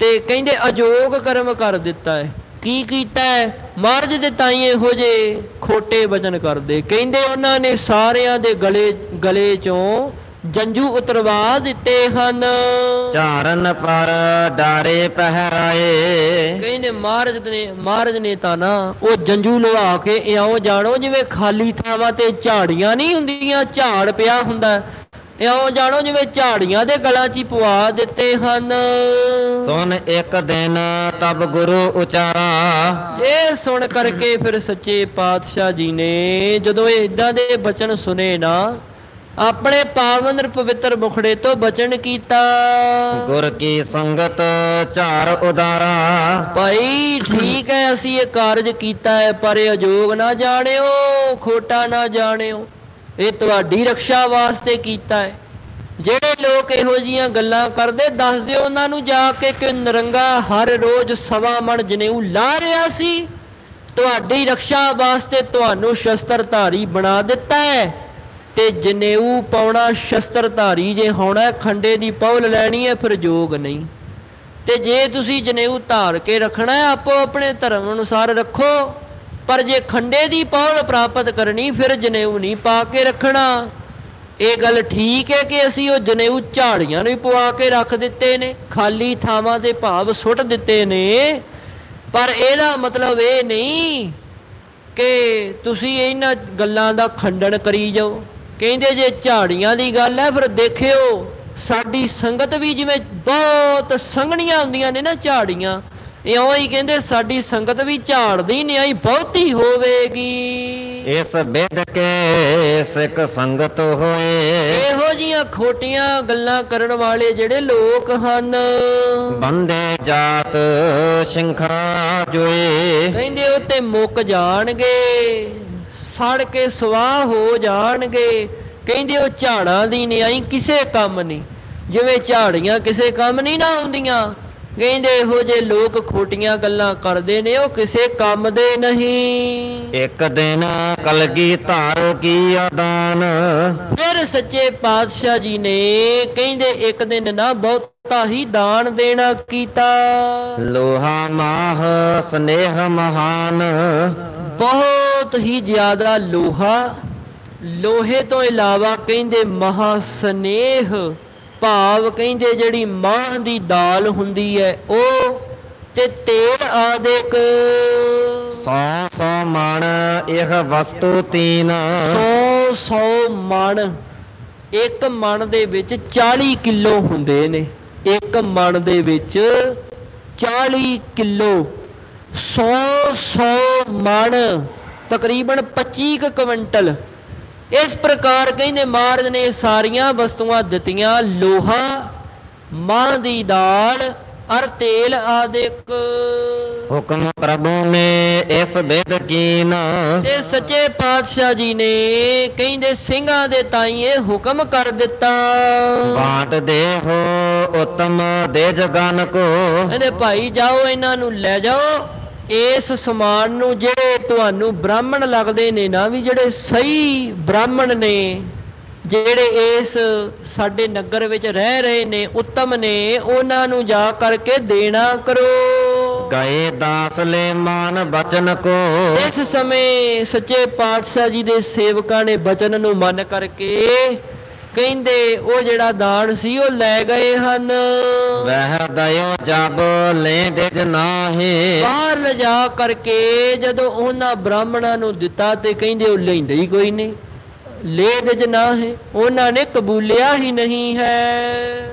ਤੇ ਕਹਿੰਦੇ ਅਜੋਗ ਕਰਮ ਕਰ ਦਿੱਤਾ ਹੈ। ਕੀ ਕੀਤਾ ਹੈ? ਮਹਾਰਾਜ ਦੇ ਤਾਈ ਇਹੋ ਜਿਹੇ ਖੋਟੇ ਵਚਨ ਕਰਦੇ। ਕਹਿੰਦੇ ਉਹਨਾਂ ਨੇ ਸਾਰਿਆਂ ਦੇ ਗਲੇ ਚੋਂ ਜੰਜੂ ਉਤਰਵਾ ਦਿੱਤੇ ਹਨ। ਚਾਰਨ ਪਰ ਡਾਰੇ ਪਹਿਰਾਏ, ਕਹਿੰਦੇ ਮਹਾਰਾਜ ਨੇ ਤਾਂ ਨਾ ਉਹ ਜੰਜੂ ਲਵਾ ਕੇ ਇਉਂ ਜਾਣੋ ਜਿਵੇਂ ਖਾਲੀ ਥਾਵਾਂ ਤੇ ਝਾੜੀਆਂ ਨਹੀਂ ਹੁੰਦੀਆਂ, ਝਾੜ ਪਿਆ ਹੁੰਦਾ, ਇਉਂ ਜਾਣੋ ਜਿਵੇਂ ਝਾੜੀਆਂ ਦੇ ਗਲਾਂ 'ਚ ਹੀ ਪਵਾ ਦਿੱਤੇ ਹਨ। ਸੁਣ ਇੱਕ ਦਿਨ ਤਬ ਗੁਰੂ ਉਚਾਰਾ, ਇਹ ਸੁਣ ਕਰਕੇ ਫਿਰ ਸੱਚੇ ਪਾਤਸ਼ਾਹ ਜੀ ਨੇ ਜਦੋਂ ਏਦਾਂ ਦੇ ਬਚਨ ਸੁਨੇ ਨਾ ਆਪਣੇ ਪਾਵਨ ਪਵਿੱਤਰ ਮੁਖੜੇ ਤੋਂ ਬਚਨ ਕੀਤਾ। ਗੁਰ ਕੀ ਸੰਗਤ ਝਾਰ ਉਦਾਰਾ, ਭਾਈ ਠੀਕ ਹੈ ਅਸੀਂ ਇਹ ਕਾਰਜ ਕੀਤਾ ਹੈ ਪਰ ਇਹ ਅਜੋਗ ਨਾ ਜਾਣਿਓ, ਖੋਟਾ ਨਾ ਜਾਣਿਓ, ਇਹ ਤੁਹਾਡੀ ਰਕਸ਼ਾ ਵਾਸਤੇ ਕੀਤਾ ਹੈ। ਜਿਹੜੇ ਲੋਕ ਇਹੋ ਜਿਹੀਆਂ ਗੱਲਾਂ ਕਰਦੇ, ਦੱਸ ਦਿਓ ਉਹਨਾਂ ਨੂੰ ਜਾ ਕੇ ਕਿ ਨਿਰੰਗਾ ਹਰ ਰੋਜ਼ 1.25 ਮਣ ਜਨੇਊ ਲਾ ਰਿਹਾ ਸੀ, ਤੁਹਾਡੀ ਰਕਸ਼ਾ ਵਾਸਤੇ ਤੁਹਾਨੂੰ ਸ਼ਸਤਰਧਾਰੀ ਬਣਾ ਦਿੱਤਾ ਹੈ, ਤੇ ਜਨੇਊ ਪਾਉਣਾ ਸ਼ਸਤਰਧਾਰੀ ਜੇ ਹੋਣਾ, ਖੰਡੇ ਦੀ ਪੌਲ ਲੈਣੀ ਹੈ, ਫਿਰ ਯੋਗ ਨਹੀਂ। ਤੇ ਜੇ ਤੁਸੀਂ ਜਨੇਊ ਧਾਰ ਕੇ ਰੱਖਣਾ ਹੈ, ਆਪੋ ਆਪਣੇ ਧਰਮ ਅਨੁਸਾਰ ਰੱਖੋ, ਪਰ ਜੇ ਖੰਡੇ ਦੀ ਪੌਲ ਪ੍ਰਾਪਤ ਕਰਨੀ ਫਿਰ ਜਨੇਊ ਨਹੀਂ ਪਾ ਕੇ ਰੱਖਣਾ। ਇਹ ਗੱਲ ਠੀਕ ਹੈ ਕਿ ਅਸੀਂ ਉਹ ਜਨੇਊ ਝਾੜੀਆਂ ਨੂੰ ਪਵਾ ਕੇ ਰੱਖ ਦਿੱਤੇ ਨੇ, ਖਾਲੀ ਥਾਵਾਂ ਦੇ ਭਾਵ ਸੁੱਟ ਦਿੱਤੇ ਨੇ, ਪਰ ਇਹਦਾ ਮਤਲਬ ਇਹ ਨਹੀਂ ਕਿ ਤੁਸੀਂ ਇਹਨਾਂ ਗੱਲਾਂ ਦਾ ਖੰਡਨ ਕਰੀ ਜਾਓ। ਕਹਿੰਦੇ ਜੇ ਝਾੜੀਆਂ ਦੀ ਗੱਲ ਹੈ, ਫਿਰ ਦੇਖਿਓ ਸਾਡੀ ਸੰਗਤ ਵੀ ਜਿਵੇਂ ਬਹੁਤ ਸੰਘਣੀਆਂ ਹੁੰਦੀਆਂ ਨੇ ਨਾ ਝਾੜੀਆਂ, ਇਉਂ ਹੀ ਕਹਿੰਦੇ ਸਾਡੀ ਸੰਗਤ ਵੀ ਝਾੜਦੀ ਨਿਆਈ ਬਹੁਤੀ ਹੋਵੇਗੀ। ਇਸ ਬਿਧ ਕੇ ਸਿੱਖ ਸੰਗਤ ਹੋਏ, ਇਹੋ ਜੀਆਂ ਖੋਟੀਆਂ ਗੱਲਾਂ ਕਰਨ ਵਾਲੇ ਜਿਹੜੇ ਲੋਕ ਹਨ, ਬੰਦੇ ਜਾਤ ਸ਼ਿੰਖਾ ਜੋਏ, ਕਹਿੰਦੇ ਉਹ ਤੇ ਮੁੱਕ ਜਾਣਗੇ, ਸੜ ਕੇ ਸਵਾਹ ਹੋ ਜਾਣਗੇ। ਕਹਿੰਦੇ ਉਹ ਝਾੜਾਂ ਦੀ ਨਿਆਈ ਕਿਸੇ ਕੰਮ ਨਹੀਂ, ਜਿਵੇਂ ਝਾੜੀਆਂ ਕਿਸੇ ਕੰਮ ਨਹੀਂ ਨਾ ਆਉਂਦੀਆਂ, ਕਹਿੰਦੇ ਇਹੋ ਜਿਹੇ ਲੋਕ ਖੋਟੀਆਂ ਗੱਲਾਂ ਕਰਦੇ ਨੇ, ਉਹ ਕਿਸੇ ਕੰਮ ਦੇ ਨਹੀਂ। ਇੱਕ ਦਿਨ ਕਲਗੀ ਧਾਰ ਕੀ ਆਦਾਨ, ਫਿਰ ਸੱਚੇ ਪਾਤਸ਼ਾਹ ਜੀ ਨੇ ਕਹਿੰਦੇ ਇੱਕ ਦਿਨ ਨਾ ਬਹੁਤਾ ਹੀ ਦਾਨ ਦੇਣਾ ਕੀਤਾ। ਲੋਹਾ ਮਾਹ ਸਨੇਹ ਮਹਾਨ, ਬਹੁਤ ਹੀ ਜ਼ਿਆਦਾ ਲੋਹਾ, ਲੋਹੇ ਤੋਂ ਇਲਾਵਾ ਕਹਿੰਦੇ ਮਹਾ ਸਨੇਹ, ਭਾਵ ਕਹਿੰਦੇ ਜਿਹੜੀ ਮਾਹ ਦੀ ਦਾਲ ਹੁੰਦੀ ਹੈ ਉਹ, ਤੇ ਤੇਲ ਆਦਿਕ 100 ਮਣ ਇਹ ਵਸਤੂ ਤੀਨ, 100 ਮਣ, ਇੱਕ ਮਣ ਦੇ ਵਿੱਚ 40 ਕਿਲੋ ਹੁੰਦੇ ਨੇ, ਇੱਕ ਮਣ ਦੇ ਵਿੱਚ 40 ਕਿਲੋ, 100 ਮਣ ਤਕਰੀਬਨ 25 ਕੁਇੰਟਲ। ਇਸ ਪ੍ਰਕਾਰ ਕਹਿੰਦੇ ਮਹਾਰਾਜ ਨੇ ਸਾਰੀਆਂ ਵਸਤੂਆਂ ਦਿੱਤੀਆਂ, ਲੋਹਾ, ਮਾਹ ਦੀ ਦਾਲ ਅਰ ਤੇਲ ਆਦਿਕ। ਹੁਕਮ ਪ੍ਰਭੂ ਨੇ ਇਸ ਬਿਧ ਕੀਨ, ਤੇ ਸੱਚੇ ਪਾਤਸ਼ਾਹ ਜੀ ਨੇ ਕਹਿੰਦੇ ਸਿੰਘਾਂ ਦੇ ਤਾਈਂ ਇਹ ਹੁਕਮ ਕਰ ਦਿੱਤਾ, ਬਾਟ ਦੇਹੋ ਉਤਮ ਦੇ ਜਗਨ ਕੋ, ਕਹਿੰਦੇ ਭਾਈ ਜਾਓ ਇਹਨਾਂ ਨੂੰ ਲੈ ਜਾਓ, ਇਸ ਸਮਾਨ ਨੂੰ, ਜਿਹੜੇ ਤੁਹਾਨੂੰ ਬ੍ਰਾਹਮਣ ਲੱਗਦੇ ਨੇ ਨਾ, ਵੀ ਜਿਹੜੇ ਸਹੀ ਬ੍ਰਾਹਮਣ ਨੇ, ਜਿਹੜੇ ਇਸ ਸਾਡੇ ਨਗਰ ਵਿੱਚ ਰਹਿ ਰਹੇ ਨੇ, ਉੱਤਮ ਨੇ, ਉਹਨਾਂ ਨੂੰ ਜਾ ਕਰਕੇ ਦੇਣਾ ਕਰੋ। ਗਏ ਦਾਸ ਲੈ ਮਾਨ ਬਚਨ ਕੋ, ਇਸ ਸਮੇਂ ਸੱਚੇ ਪਾਤਸ਼ਾਹ ਜੀ ਦੇ ਸੇਵਕਾਂ ਨੇ ਬਚਨ ਨੂੰ ਮੰਨ ਕਰਕੇ ਕਹਿੰਦੇ ਉਹ ਜਿਹੜਾ ਦਾਨ ਸੀ ਉਹ ਲੈ ਗਏ ਹਨ। ਵਹਿ ਦਇਓ ਜਬ ਲੈ ਦਿਜ ਨਾਹੀ, ਬਾਹਰ ਲਿਜਾ ਕਰਕੇ ਜਦੋਂ ਉਹਨਾਂ ਬ੍ਰਾਹਮਣਾਂ ਨੂੰ ਦਿੱਤਾ ਤੇ ਕਹਿੰਦੇ ਉਹ ਲੈਂਦੇ ਹੀ ਕੋਈ ਨਹੀਂ, ਲੈ ਦਿਜ ਨਾਹੀ, ਉਹਨਾਂ ਨੇ ਕਬੂਲਿਆ ਹੀ ਨਹੀਂ ਹੈ।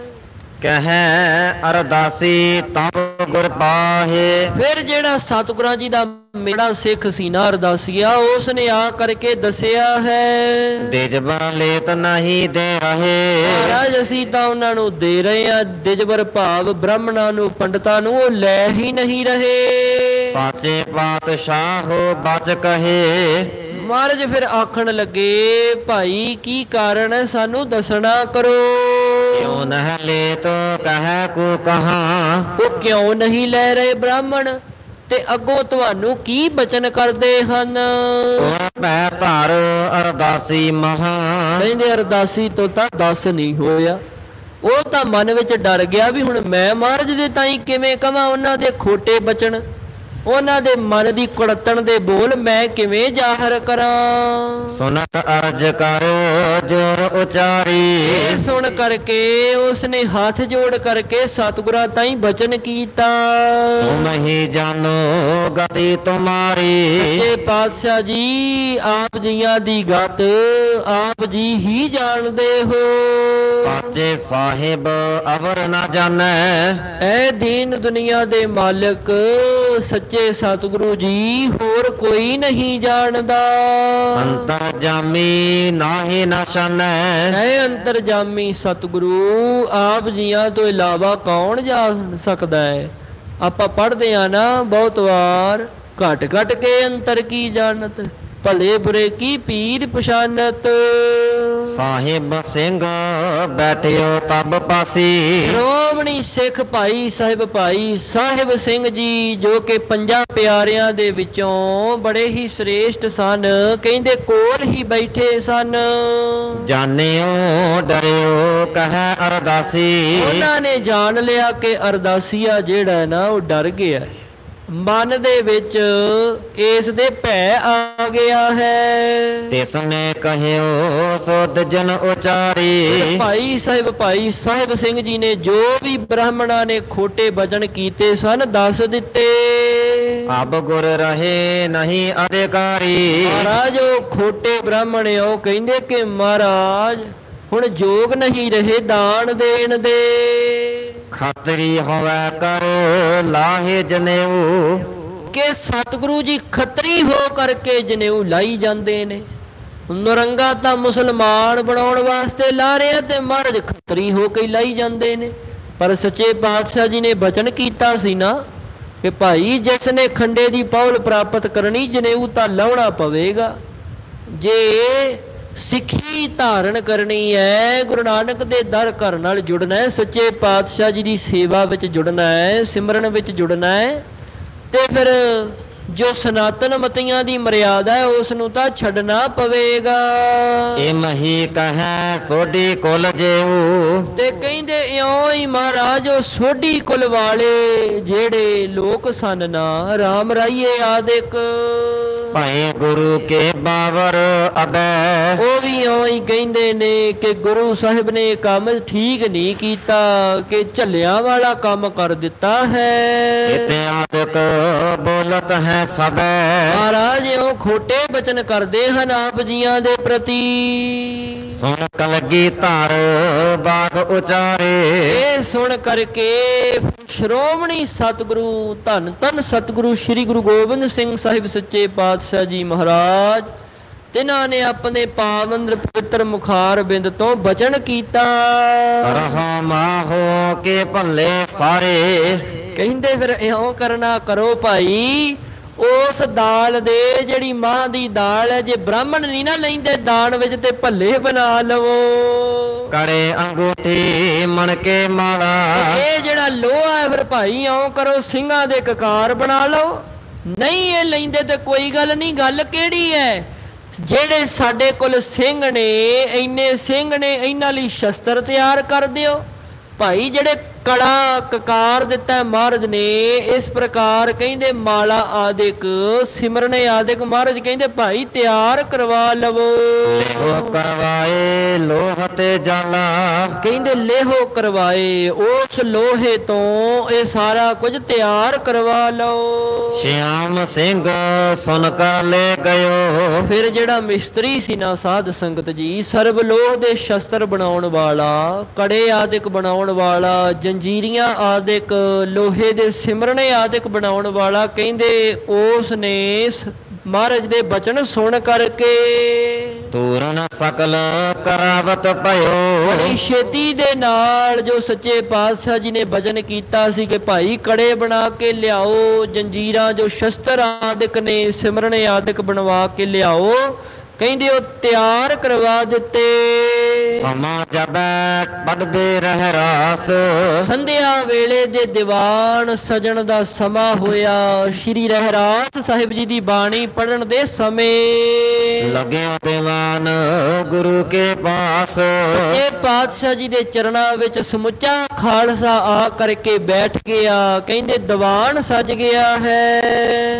ਕਹੈ ਅਰਦਾਸੀ ਤਬ ਗੁਰ ਪਾਹੇ, ਫਿਰ ਜਿਹੜਾ ਸਤਿਗੁਰਾਂ ਜੀ ਦਾ ਮੇਰਾ ਸਿੱਖ ਸੀ ਨਾ ਅਰਦਾਸੀਆ, ਉਸ ਨੇ ਆ ਕਰਕੇ ਦੱਸਿਆ ਹੈ, ਦਿਜਬਰ ਲੇਤ ਨਹੀਂ ਦੇ ਰਹੇ, ਮਹਾਰਾਜ ਅਸੀਂ ਤਾਂ ਉਹਨਾਂ ਨੂੰ ਦੇ ਰਹੇ ਆ, ਦਿਜਬਰ ਭਾਵ ਬ੍ਰਾਹਮਣਾਂ ਨੂੰ, ਪੰਡਤਾਂ ਨੂੰ, ਉਹ ਲੈ ਹੀ ਨਹੀਂ ਰਹੇ। ਸਾਚੇ ਪਾਤਸ਼ਾਹ ਬਚ ਕਹੇ, ਮਹਾਰਾਜ ਫਿਰ ਆਖਣ ਲੱਗੇ, ਭਾਈ ਕੀ ਕਾਰਨ ਹੈ, ਸਾਨੂੰ ਦੱਸਣਾ ਕਰੋ। ਕਿਉਂ ਨਹਿ ਲੇਤ ਕਹੈ ਕੋ ਕਹਾਂ, ਉਹ ਕਿਉਂ ਨਹੀਂ ਲੈ ਰਹੇ ਬ੍ਰਾਹਮਣ, ਤੇ ਅੱਗੋਂ ਤੁਹਾਨੂੰ ਕੀ ਬਚਨ ਕਰਦੇ ਹਨ। ਪੈ ਧਰ ਅਰਦਾਸੀ ਮਹਾ, ਕਹਿੰਦੇ ਅਰਦਾਸੀ ਤੋਂ ਤਾਂ ਦੱਸ ਨਹੀਂ ਹੋਇਆ, ਉਹ ਤਾਂ ਮਨ ਵਿੱਚ ਡਰ ਗਿਆ ਵੀ ਹੁਣ ਮੈਂ ਮਹਾਰਾਜ ਦੇ ਤਾਈਂ ਕਿਵੇਂ ਕਵਾਂ ਉਹਨਾਂ ਦੇ ਖੋਟੇ ਬਚਨ, ਉਹਨਾਂ ਦੇ ਮਨ ਦੀ ਕੁੜਤਣ ਦੇ ਬੋਲ ਮੈਂ ਕਿਵੇਂ ਜ਼ਾਹਰ ਕਰਾਂ। ਸੁਨਤ ਅਰਜ ਕਰੋ ਜੋਰ ਉਚਾਰੀ, ਇਹ ਸੁਣ ਕਰਕੇ ਉਸਨੇ ਹੱਥ ਜੋੜ ਕਰਕੇ ਸਤਿਗੁਰਾਂ ਤਾਈਂ ਬਚਨ ਕੀਤਾ, ਤੁਮ ਹੀ ਜਾਨੋ ਗਤੀ ਤੁਮਾਰੀ, ਸੱਚੇ ਪਾਤਸ਼ਾਹ ਜੀ ਆਪ ਜੀਆਂ ਦੀ ਗਤ ਆਪ ਜੀ ਹੀ ਜਾਣਦੇ ਹੋ। ਸਾਚੇ ਸਾਹਿਬ ਅਵਰ ਨਾ ਜਾਣੈ, ਐ ਦੀਨ ਦੁਨੀਆ ਦੇ ਮਾਲਕ ਸੱਚੇ ਸਤਿਗੁਰੂ ਜੀ ਹੋਰ ਕੋਈ ਨਹੀਂ ਜਾਣਦਾ। ਅੰਤਰ ਜਾਮੀ ਨਾਹੀ ਨਾ ਛਾਨੈ, ਐ ਅੰਤਰਜਾਮੀ ਸਤਿਗੁਰੂ ਆਪ ਜੀਆਂ ਤੋਂ ਇਲਾਵਾ ਕੌਣ ਜਾਣ ਸਕਦਾ ਹੈ। ਆਪਾਂ ਪੜ੍ਹਦੇ ਆ ਨਾ ਬਹੁਤ ਵਾਰ, ਘਟ ਘਟ ਕੇ ਅੰਤਰ ਕੀ ਜਾਣਤ, ਭਲੇ ਬੁਰੇ ਕੀ ਪੀਰ ਪਛਾਨਤ। ਸਾਹਿਬ ਸਿੰਘ ਬੈਠਿਓ ਤਬ ਪਾਸੀ। ਸ਼੍ਰੋਮਣੀ ਸਿੱਖ ਭਾਈ ਸਾਹਿਬ ਸਿੰਘ ਜੀ ਜੋ ਕਿ 5 ਪਿਆਰਿਆਂ ਦੇ ਵਿੱਚੋਂ ਬੜੇ ਹੀ ਸ੍ਰੇਸ਼ਟ ਸਨ, ਕਹਿੰਦੇ ਕੋਲ ਹੀ ਬੈਠੇ ਸਨ। ਜਾਣਿਓ ਡਰਿਓ ਕਹੈ ਅਰਦਾਸੀ। ਉਹਨਾਂ ਨੇ ਜਾਣ ਲਿਆ ਕਿ ਅਰਦਾਸੀਆ ਜਿਹੜਾ ਨਾ ਉਹ ਡਰ ਗਿਆ, ਮਨ ਦੇ ਵਿੱਚ ਇਸ ਦੇ ਭੈ ਆ ਗਿਆ ਹੈ। ਤਿਸ ਨੇ ਕਹਿਓ ਸੁਧ ਜਨ ਉਚਾਰੀ। ਭਾਈ ਸਾਹਿਬ ਸਿੰਘ ਜੀ ਨੇ ਜੋ ਵੀ ਬ੍ਰਾਹਮਣਾਂ ਨੇ ਖੋਟੇ ਬਚਨ ਕੀਤੇ ਸਨ ਦੱਸ ਦਿੱਤੇ। ਅਬ ਗੁਰ ਰਹੇ ਨਹੀਂ ਅਧਿਕਾਰੀ। ਮਹਾਰਾਜ ਉਹ ਖੋਟੇ ਬ੍ਰਾਹਮਣ ਉਹ ਕਹਿੰਦੇ ਕਿ ਮਹਾਰਾਜ ਹੁਣ ਯੋਗ ਨਹੀਂ ਰਹੇ ਦਾਨ ਦੇਣ ਦੇ। ਖੱਤਰੀ ਹੋਵੇ ਕਰੋ ਲਾਹੇ ਜਨੇਊ। ਕਿ ਸਤਿਗੁਰੂ ਜੀ ਖੱਤਰੀ ਹੋ ਕਰਕੇ ਜਨੇਊ ਲਾਈ ਜਾਂਦੇ ਨੇ। ਨਰੰਗਾ ਤਾਂ ਮੁਸਲਮਾਨ ਬਣਾਉਣ ਵਾਸਤੇ ਲਾ ਰਿਹਾ ਤੇ ਮਹਾਰਾਜ ਖੱਤਰੀ ਹੋ ਕੇ ਲਾਈ ਜਾਂਦੇ ਨੇ। ਪਰ ਸੱਚੇ ਪਾਤਸ਼ਾਹ ਜੀ ਨੇ ਬਚਨ ਕੀਤਾ ਸੀ ਨਾ ਕਿ ਭਾਈ ਜਿਸ ਨੇ ਖੰਡੇ ਦੀ ਪੌਲ ਪ੍ਰਾਪਤ ਕਰਨੀ ਜਨੇਊ ਤਾਂ ਲਾਉਣਾ ਪਵੇਗਾ। ਜੇ ਸਿੱਖੀ ਧਾਰਨ ਕਰਨੀ ਹੈ, ਗੁਰੂ ਨਾਨਕ ਦੇ ਦਰ ਘਰ ਨਾਲ ਜੁੜਨਾ ਹੈ, ਸੱਚੇ ਪਾਤਸ਼ਾਹ ਜੀ ਦੀ ਸੇਵਾ ਵਿੱਚ ਜੁੜਨਾ ਹੈ, ਸਿਮਰਨ ਵਿੱਚ ਜੁੜਨਾ ਹੈ, ਤੇ ਫਿਰ ਜੋ ਸਨਾਤਨ ਮਤੀਆਂ ਦੀ ਮਰਿਆਦਾ ਹੈ ਉਸ ਨੂੰ ਤਾਂ ਛੱਡਣਾ ਪਵੇਗਾ। ਇਹ ਮਹੀ ਕਹੈ ਸੋਢੀ ਕੁਲ ਜੇਊ। ਤੇ ਕਹਿੰਦੇ ਇਉਂ ਹੀ ਮਹਾਰਾਜ ਉਹ ਸੋਢੀ ਕੁਲ ਵਾਲੇ ਜਿਹੜੇ ਲੋਕ ਸਨ ਨਾ ਰਾਮ ਰਾਈਏ ਆਦਿਕ ਭਾਈ ਗੁਰੂ ਕੇ ਬਾਵਰ ਅਬੈ। ਉਹ ਵੀ ਇਉਂ ਹੀ ਕਹਿੰਦੇ ਨੇ ਕਿ ਗੁਰੂ ਸਾਹਿਬ ਨੇ ਕੰਮ ਠੀਕ ਨਹੀਂ ਕੀਤਾ, ਕਿ ਝੱਲਿਆਂ ਵਾਲਾ ਕੰਮ ਕਰ ਦਿੱਤਾ ਹੈ। ਇਤਿਆਦਿਕ ਬੋਲਤ ਹੈ ਸਭੈ। ਮਹਾਰਾਜ ਉਹ ਖੋਟੇ ਬਚਨ ਕਰਦੇ ਹਨ ਆਪ ਜੀਆਂ ਦੇ ਪ੍ਰਤੀ। ਸੁਣ ਕਲਗੀ ਧਰ ਬਾਗ ਉਚਾਰੇ। ਇਹ ਸੁਣ ਕਰਕੇ ਸ਼੍ਰੋਮਣੀ ਸਤਿਗੁਰੂ ਧੰਨ ਧੰਨ ਸਤਿਗੁਰੂ ਸ੍ਰੀ ਗੁਰੂ ਗੋਬਿੰਦ ਸਿੰਘ ਸਾਹਿਬ ਸੱਚੇ ਪਾਤਸ਼ਾਹ ਜੀ ਮਹਾਰਾਜ ਤਿਨਾਂ ਨੇ ਆਪਣੇ ਪਾਵਨ ਪਵਿੱਤਰ ਮੁਖਾਰ ਬਿੰਦ ਤੋਂ ਬਚਨ ਕੀਤਾ। ਰਹਾਮਾ ਹੋ ਕੇ ਭੱਲੇ ਸਾਰੇ। ਕਹਿੰਦੇ ਫਿਰ ਇਉਂ ਕਰਨਾ ਕਰੋ ਭਾਈ, ਉਸ ਦਾਲ ਦੇ ਜਿਹੜੀ ਮਾਂ ਦੀ ਦਾਲ ਹੈ ਜੇ ਬ੍ਰਾਹਮਣ ਨਹੀਂ ਨਾ ਲੈਂਦੇ ਦਾਨ ਵਿੱਚ ਤੇ ਭੱਲੇ ਬਣਾ ਲਵੋ। ਕੜੇ ਅੰਗੂਠੀ ਮਣ ਕੇ ਮਾਲਾ। ਇਹ ਜਿਹੜਾ ਲੋਹਾ ਹੈ ਫਿਰ ਭਾਈ ਇਉਂ ਕਰੋ ਸਿੰਘਾਂ ਦੇ ਕਕਾਰ ਬਣਾ ਲਓ। ਨਹੀਂ ਇਹ ਲੈਂਦੇ ਤੇ ਕੋਈ ਗੱਲ ਨਹੀਂ। ਗੱਲ ਕਿਹੜੀ ਹੈ? ਜਿਹੜੇ ਸਾਡੇ ਕੋਲ ਸਿੰਘ ਨੇ ਇੰਨੇ ਸਿੰਘ ਨੇ ਇਹਨਾਂ ਲਈ ਸ਼ਸਤਰ ਤਿਆਰ ਕਰ ਦਿਓ ਭਾਈ। ਜਿਹੜੇ ਕੜਾ ਕਕਾਰ ਦਿੱਤਾ ਮਹਾਰਾਜ ਨੇ ਇਸ ਪ੍ਰਕਾਰ ਕਹਿੰਦੇ ਮਾਲਾ ਆਦਿਕ ਸਿਮਰਨੇ ਆਦਿਕ ਮਹਾਰਾਜ ਕਹਿੰਦੇ ਭਾਈ ਤਿਆਰ ਕਰਵਾ ਲਵੋ। ਲੇਹੋ ਕਰਵਾਏ ਲੋਹ ਤੇ ਜਾਲਾ। ਕਹਿੰਦੇ ਲੇਹੋ ਕਰਵਾਏ ਉਸ ਲੋਹੇ ਤੋਂ ਇਹ ਸਾਰਾ ਕੁਝ ਤਿਆਰ ਕਰਵਾ ਲਓ। ਸ਼ਿਆਮ ਸਿੰਘ ਸੁਨ ਕਰ ਲੈ ਗਇਓ। ਫਿਰ ਜਿਹੜਾ ਮਿਸਤਰੀ ਸੀ ਨਾ ਸਾਧ ਸੰਗਤ ਜੀ ਸਰਬ ਲੋਹ ਦੇ ਸ਼ਸਤਰ ਬਣਾਉਣ ਵਾਲਾ, ਕੜੇ ਆਦਿਕ ਬਣਾਉਣ ਵਾਲਾ, ਜੰਜੀਰੀਆਂ ਆਦਿਕ ਲੋਹੇ ਦੇ ਸਿਮਰਨੇ ਆਦਿਕ ਬਣਾਉਣ ਵਾਲਾ, ਕਹਿੰਦੇ ਉਸ ਨੇ ਮਹਾਰਾਜ ਦੇ ਬਚਨ ਸੁਣ ਕਰਕੇ ਤੂਰਨ ਸਕਲ ਕਰਾਵਤ ਭਇਓ। ਬੜੀ ਛੇਤੀ ਦੇ ਨਾਲ ਜੋ ਸੱਚੇ ਪਾਤਸ਼ਾਹ ਜੀ ਨੇ ਬਚਨ ਕੀਤਾ ਸੀ ਕਿ ਭਾਈ ਕੜੇ ਬਣਾ ਕੇ ਲਿਆਓ, ਜੰਜੀਰਾਂ ਜੋ ਸ਼ਸਤਰ ਆਦਿਕ ਨੇ ਸਿਮਰਨੇ ਆਦਿਕ ਬਣਵਾ ਕੇ ਲਿਆਓ, ਕਹਿੰਦੇ ਉਹ ਤਿਆਰ ਕਰਵਾ ਦਿੱਤੇ। ਸਮਾਂ ਜਬੈ ਪੜਦੇ ਰਹਿ ਰਾਸ। ਸੰਧਿਆ ਵੇਲੇ ਦੇ ਦੀਵਾਨ ਸਜਣ ਦਾ ਸਮਾਂ ਹੋਇਆ। ਸ਼੍ਰੀ ਰਹਿਰਾਸ ਸਾਹਿਬ ਜੀ ਦੀ ਬਾਣੀ ਪੜਨ ਦੇ ਸਮੇਂ ਲੱਗਿਆ ਦੀਵਾਨ ਗੁਰੂ ਕੇ ਪਾਸ। ਸੱਚੇ ਪਾਤਸ਼ਾਹ ਜੀ ਦੇ ਚਰਨਾਂ ਵਿੱਚ ਸਮੁੱਚਾ ਖਾਲਸਾ ਆ ਕਰਕੇ ਬੈਠ ਗਿਆ। ਕਹਿੰਦੇ ਦੀਵਾਨ ਸਜ ਗਿਆ ਹੈ।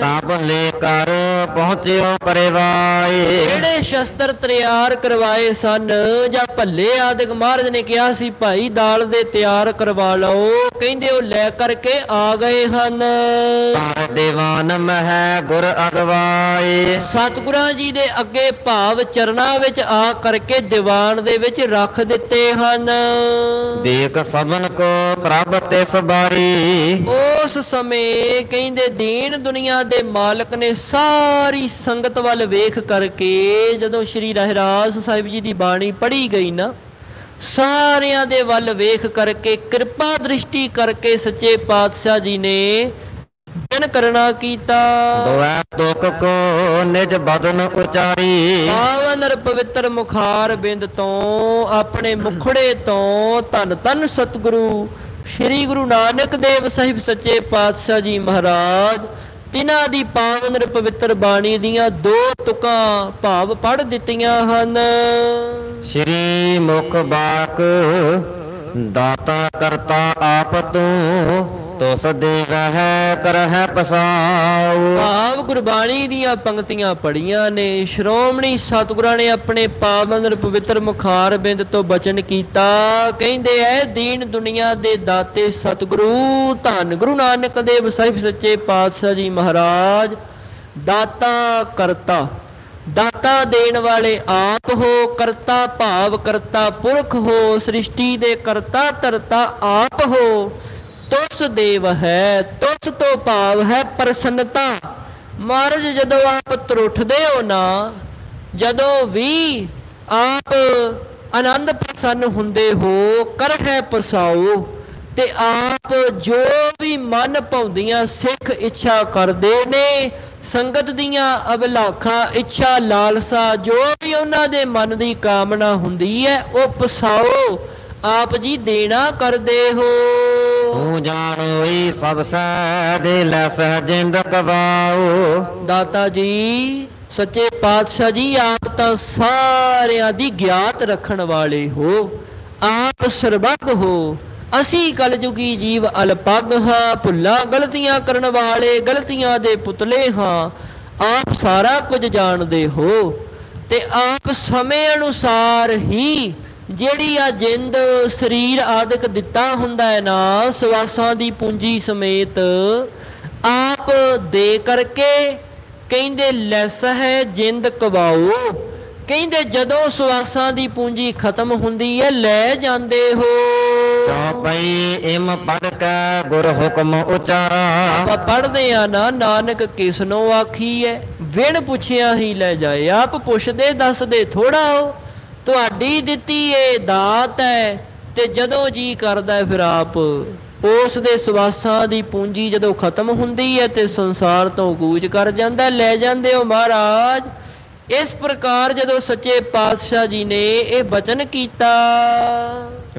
ਤਬ ਲੈ ਕਰ ਪਹੁੰਚਿਓ ਕਰਵਾਏ। ਜਿਹੜੇ ਸ਼ਸਤਰ ਤਿਆਰ ਕਰਵਾਏ ਸਨ ਜਾਂ ਭੱਲੇ ਆਦਿਕ ਮਹਾਰਾਜ ਨੇ ਕਿਹਾ ਸੀ ਭਾਈ ਦਾਲ ਦੇ ਤਿਆਰ ਕਰਵਾ ਲਓ, ਕਹਿੰਦੇ ਉਹ ਲੈ ਕਰਕੇ ਆ ਗਏ ਹਨ। ਦੀਵਾਨ ਮਹਿ ਗੁਰ ਅਗਵਾਏ। ਸਤਿਗੁਰਾਂ ਜੀ ਦੇ ਅੱਗੇ ਭਾਵ ਚਰਨਾਂ ਵਿੱਚ ਆ ਕਰਕੇ ਦੀਵਾਨ ਦੇ ਵਿੱਚ ਰੱਖ ਦਿੱਤੇ ਹਨ। ਦੇਖ ਸਭਨ ਕੋ ਪ੍ਰਭ ਤਿਸ ਬਾਰੀ। ਉਸ ਸਮੇਂ ਕਹਿੰਦੇ ਦੀਨ ਦੁਨੀਆ ਦੇ ਮਾਲਕ ਨੇ ਸਾਰੀ ਸੰਗਤ ਵੱਲ ਵੇਖ ਕਰਕੇ ਜਦੋਂ ਸ਼੍ਰੀ ਰਹਿਰਾਸ ਸਾਹਿਬ ਜੀ ਦੀ ਬਾਣੀ ਪੜ੍ਹੀ ਗਈ ਨਾ, ਸਾਰਿਆਂ ਦੇ ਵੱਲ ਵੇਖ ਕਰਕੇ ਕਿਰਪਾ ਦ੍ਰਿਸ਼ਟੀ ਕਰਕੇ ਸੱਚੇ ਪਾਤਸ਼ਾਹ ਜੀ ਨੇ ਬਚਨ ਕਰਨਾ ਕੀਤਾ। ਦੁਐ ਦੁਖ ਕੋ ਨਿਜ ਬਦਨ ਉਚਾਰੀ। ਪਾਵਨ ਅਰ ਪਵਿੱਤਰ ਮੁਖਾਰ ਬਿੰਦ ਤੋਂ ਆਪਣੇ ਮੁਖੜੇ ਤੋਂ ਧੰਨ ਧੰਨ ਸਤਿਗੁਰੂ ਸ਼੍ਰੀ ਗੁਰੂ ਨਾਨਕ ਦੇਵ ਸਾਹਿਬ ਸੱਚੇ ਪਾਤਸ਼ਾਹ ਜੀ ਮਹਾਰਾਜ ਤਿਨਾਂ ਦੀ ਪਾਵਨ ਅਰ ਪਵਿੱਤਰ ਬਾਣੀ ਦੀਆਂ 2 ਤੁਕਾਂ ਭਾਵ ਪੜ੍ਹ ਦਿੱਤੀਆਂ ਹਨ। ਸ਼੍ਰੀ ਮੁਖ ਬਾਕ ਦਾਤਾ ਕਰਤਾ ਆਪ ਤੂੰ ਤੁਸ ਦੇਵਹਿ ਕਰਹਿ ਪਸਾਉ। ਭਾਵ ਗੁਰਬਾਣੀ ਦੀਆਂ ਪੰਕਤੀਆਂ ਪੜੀਆਂ ਨੇ। ਸ਼੍ਰੋਮਣੀ ਸਤਿਗੁਰਾਂ ਨੇ ਆਪਣੇ ਪਾਵਨ ਅਰ ਪਵਿੱਤਰ ਮੁਖਾਰ ਬਿੰਦ ਤੋਂ ਬਚਨ ਕੀਤਾ। ਕਹਿੰਦੇ ਐ ਦੀਨ ਦੁਨੀਆ ਦੇ ਦਾਤੇ ਸਤਿਗੁਰੂ ਧੰਨ ਗੁਰੂ ਨਾਨਕ ਦੇਵ ਸਾਹਿਬ ਸੱਚੇ ਪਾਤਸ਼ਾਹ ਜੀ ਮਹਾਰਾਜ ਦਾਤਾ ਕਰਤਾ, ਦਾਤਾ ਦੇਣ ਵਾਲੇ ਆਪ ਹੋ, ਕਰਤਾ ਭਾਵ ਕਰਤਾ ਪੁਰਖ ਹੋ, ਸ੍ਰਿਸ਼ਟੀ ਦੇ ਕਰਤਾ ਧਰਤਾ ਆਪ ਹੋ। ਤੁਸ ਦੇਵ ਹੈ, ਤੁਸ ਤੋਂ ਭਾਵ ਹੈ ਪ੍ਰਸੰਨਤਾ। ਮਹਾਰਾਜ ਜਦੋਂ ਆਪ ਤਰੁੱਠਦੇ ਹੋ ਨਾ, ਜਦੋਂ ਵੀ ਆਪ ਆਨੰਦ ਪ੍ਰਸੰਨ ਹੁੰਦੇ ਹੋ, ਕਰ ਹੈ ਪਸਾਓ ਤੇ ਆਪ ਜੋ ਵੀ ਮਨ ਭਾਉਂਦੀਆਂ ਸਿੱਖ ਇੱਛਾ ਕਰਦੇ ਨੇ, ਸੰਗਤ ਦੀਆਂ ਅਭਿਲਾਖਾਂ ਇੱਛਾ ਲਾਲਸਾ ਜੋ ਵੀ ਉਹਨਾਂ ਦੇ ਮਨ ਦੀ ਕਾਮਨਾ ਹੁੰਦੀ ਹੈ ਉਹ ਪਸਾਓ ਆਪ ਜੀ ਦੇਣਾ ਕਰਦੇ ਹੋ। ਤੂੰ ਜਾਣੋਈ ਸਭ ਸਹਿ ਦੇ ਲੈ ਸਹਿ ਜਿੰਦ ਕਵਾਓ। ਦਾਤਾ ਜੀ ਸੱਚੇ ਪਾਤਸ਼ਾਹ ਜੀ ਆਪ ਤਾਂ ਸਾਰਿਆਂ ਦੀ ਗਿਆਤ ਰੱਖਣ ਵਾਲੇ ਹੋ, ਆਪ ਸਰਬੱਗ ਹੋ। ਅਸੀਂ ਕਲਯੁਗੀ ਜੀਵ ਅਲਪੱਗ ਹਾਂ, ਭੁੱਲਾਂ ਗਲਤੀਆਂ ਕਰਨ ਵਾਲੇ, ਗਲਤੀਆਂ ਦੇ ਪੁਤਲੇ ਹਾਂ। ਆਪ ਸਾਰਾ ਕੁਝ ਜਾਣਦੇ ਹੋ ਤੇ ਆਪ ਸਮੇਂ ਅਨੁਸਾਰ ਹੀ ਜਿਹੜੀ ਆ ਜਿੰਦ ਸਰੀਰ ਆਦਿਕ ਦਿੱਤਾ ਹੁੰਦਾ ਹੈ ਨਾ, ਸਵਾਸਾਂ ਦੀ ਪੂੰਜੀ ਸਮੇਤ ਆਪ ਦੇ ਕਰਕੇ ਕਹਿੰਦੇ ਲੈਸ ਹੈ ਜਿੰਦ ਕਵਾਓ। ਕਹਿੰਦੇ ਜਦੋਂ ਸਵਾਸਾਂ ਦੀ ਪੂੰਜੀ ਖਤਮ ਹੁੰਦੀ ਹੈ ਲੈ ਜਾਂਦੇ ਹੋ। ਚੌਪਈ ਇਮ ਪੜ੍ਹ ਕੇ ਗੁਰ ਹੁਕਮ ਉਚਾਰਾ। ਆਪਾਂ ਪੜ੍ਹਦੇ ਆ ਨਾ ਨਾਨਕ ਕਿਸਨੋਂ ਆਖੀ ਹੈ, ਵਿਣ ਪੁੱਛਿਆ ਹੀ ਲੈ ਜਾਏ। ਆਪ ਪੁੱਛਦੇ ਦੱਸਦੇ ਥੋੜਾ ਹੋ, ਤੁਹਾਡੀ ਦਿੱਤੀ ਇਹ ਦਾਤ ਹੈ ਤੇ ਜਦੋਂ ਜੀ ਕਰਦਾ ਫਿਰ ਆਪ ਉਸ ਦੇ ਸਵਾਸਾਂ ਦੀ ਪੂੰਜੀ ਜਦੋਂ ਖਤਮ ਹੁੰਦੀ ਹੈ ਤੇ ਸੰਸਾਰ ਤੋਂ ਕੂਚ ਕਰ ਜਾਂਦਾ, ਲੈ ਜਾਂਦੇ ਹੋ ਮਹਾਰਾਜ। ਇਸ ਪ੍ਰਕਾਰ ਜਦੋਂ ਸੱਚੇ ਪਾਤਸ਼ਾਹ ਜੀ ਨੇ ਇਹ ਬਚਨ ਕੀਤਾ,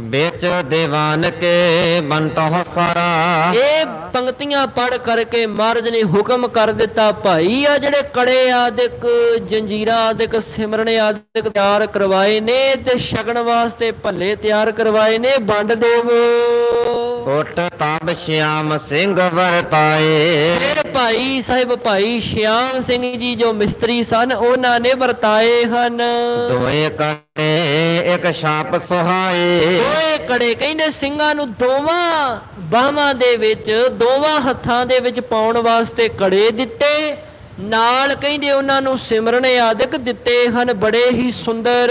ਵਿੱਚ ਦੀਵਾਨ ਕੇ ਬੰਤਹੁ ਸਾਰਾ। ਇਹ ਪੰਕਤੀਆਂ ਪੜ੍ਹ ਕਰਕੇ ਮਹਾਰਾਜ ਨੇ ਹੁਕਮ ਕਰ ਦਿੱਤਾ, ਭਾਈ ਆ ਜਿਹੜੇ ਕੜੇ ਆਦਿਕ ਜੰਜੀਰਾਂ ਆਦਿਕ ਸਿਮਰਨ ਆਦਿਕ ਤਿਆਰ ਕਰਵਾਏ ਨੇ ਤੇ ਛਕਣ ਵਾਸਤੇ ਭੱਲੇ ਤਿਆਰ ਕਰਵਾਏ ਨੇ, ਵੰਡ ਦੇਵੋ। ਉੱਠ ਤਬ ਸ਼ਿਆਮ ਸਿੰਘ ਵਰਤਾਏ। ਫਿਰ ਭਾਈ ਸਾਹਿਬ ਭਾਈ ਸ਼ਿਆਮ ਸਿੰਘ ਜੀ ਜੋ ਮਿਸਤਰੀ ਸਨ ਉਹਨਾਂ ਨੇ ਵਰਤਾਏ ਹਨ। ਦੋਏ ਕੜੇ ਇੱਕ ਛਾਪ ਸੁਹਾਏ। ਦੋਏ ਕੜੇ ਕਹਿੰਦੇ ਸਿੰਘਾਂ ਨੂੰ ਦੋਵਾਂ ਬਾਹਾਂ ਦੇ ਵਿੱਚ, ਦੋਵਾਂ ਹੱਥਾਂ ਦੇ ਵਿੱਚ ਪਾਉਣ ਵਾਸਤੇ ਕੜੇ ਦਿੱਤੇ, ਨਾਲ ਕਹਿੰਦੇ ਉਹਨਾਂ ਨੂੰ ਸਿਮਰਨ ਆਦਿਕ ਦਿੱਤੇ ਹਨ, ਬੜੇ ਹੀ ਸੁੰਦਰ।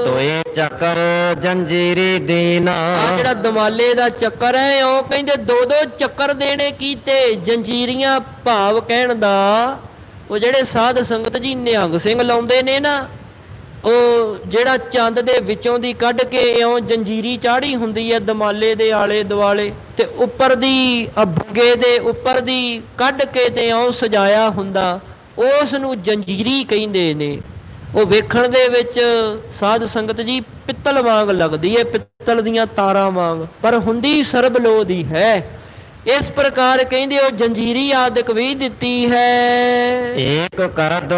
ਦੋਏ ਚੱਕਰ ਜੰਜੀਰੀ ਦੀਨ। ਜਿਹੜਾ ਦਮਾਲੇ ਦਾ ਚੱਕਰ ਹੈ ਉਹ ਕਹਿੰਦੇ 2-2 ਚੱਕਰ ਦੇਣੇ ਕੀਤੇ। ਜੰਜੀਰੀਆਂ ਭਾਵ ਕਹਿਣ ਦਾ ਉਹ ਜਿਹੜੇ ਸਾਧ ਸੰਗਤ ਜੀ ਨਿਹੰਗ ਸਿੰਘ ਲਾਉਂਦੇ ਨੇ ਨਾ, ਉਹ ਜਿਹੜਾ ਚੰਦ ਦੇ ਵਿੱਚੋਂ ਦੀ ਕੱਢ ਕੇ ਇਉਂ ਜੰਜੀਰੀ ਚਾੜੀ ਹੁੰਦੀ ਹੈ ਦਮਾਲੇ ਦੇ ਆਲੇ ਦੁਆਲੇ, ਤੇ ਉੱਪਰ ਦੀ ਬੱਗੇ ਦੇ ਉੱਪਰ ਦੀ ਕੱਢ ਕੇ ਤੇ ਇਉਂ ਸਜਾਇਆ ਹੁੰਦਾ, ਉਸ ਨੂੰ ਜੰਜੀਰੀ ਕਹਿੰਦੇ ਨੇ। ਉਹ ਵੇਖਣ ਦੇ ਵਿੱਚ ਸਾਧ ਸੰਗਤ ਜੀ ਪਿੱਤਲ ਵਾਂਗ ਲੱਗਦੀ ਹੈ, ਪਿੱਤਲ ਦੀਆਂ ਤਾਰਾਂ ਵਾਂਗ, ਪਰ ਹੁੰਦੀ ਸਰਬਲੋਹ ਦੀ ਹੈ। ਇਸ ਪ੍ਰਕਾਰ ਕਹਿੰਦੇ ਉਹ ਜੰਜੀਰੀ ਆਦਿਕ ਵੀ ਦਿੱਤੀ ਹੈ। ਏਕ ਕਰਦ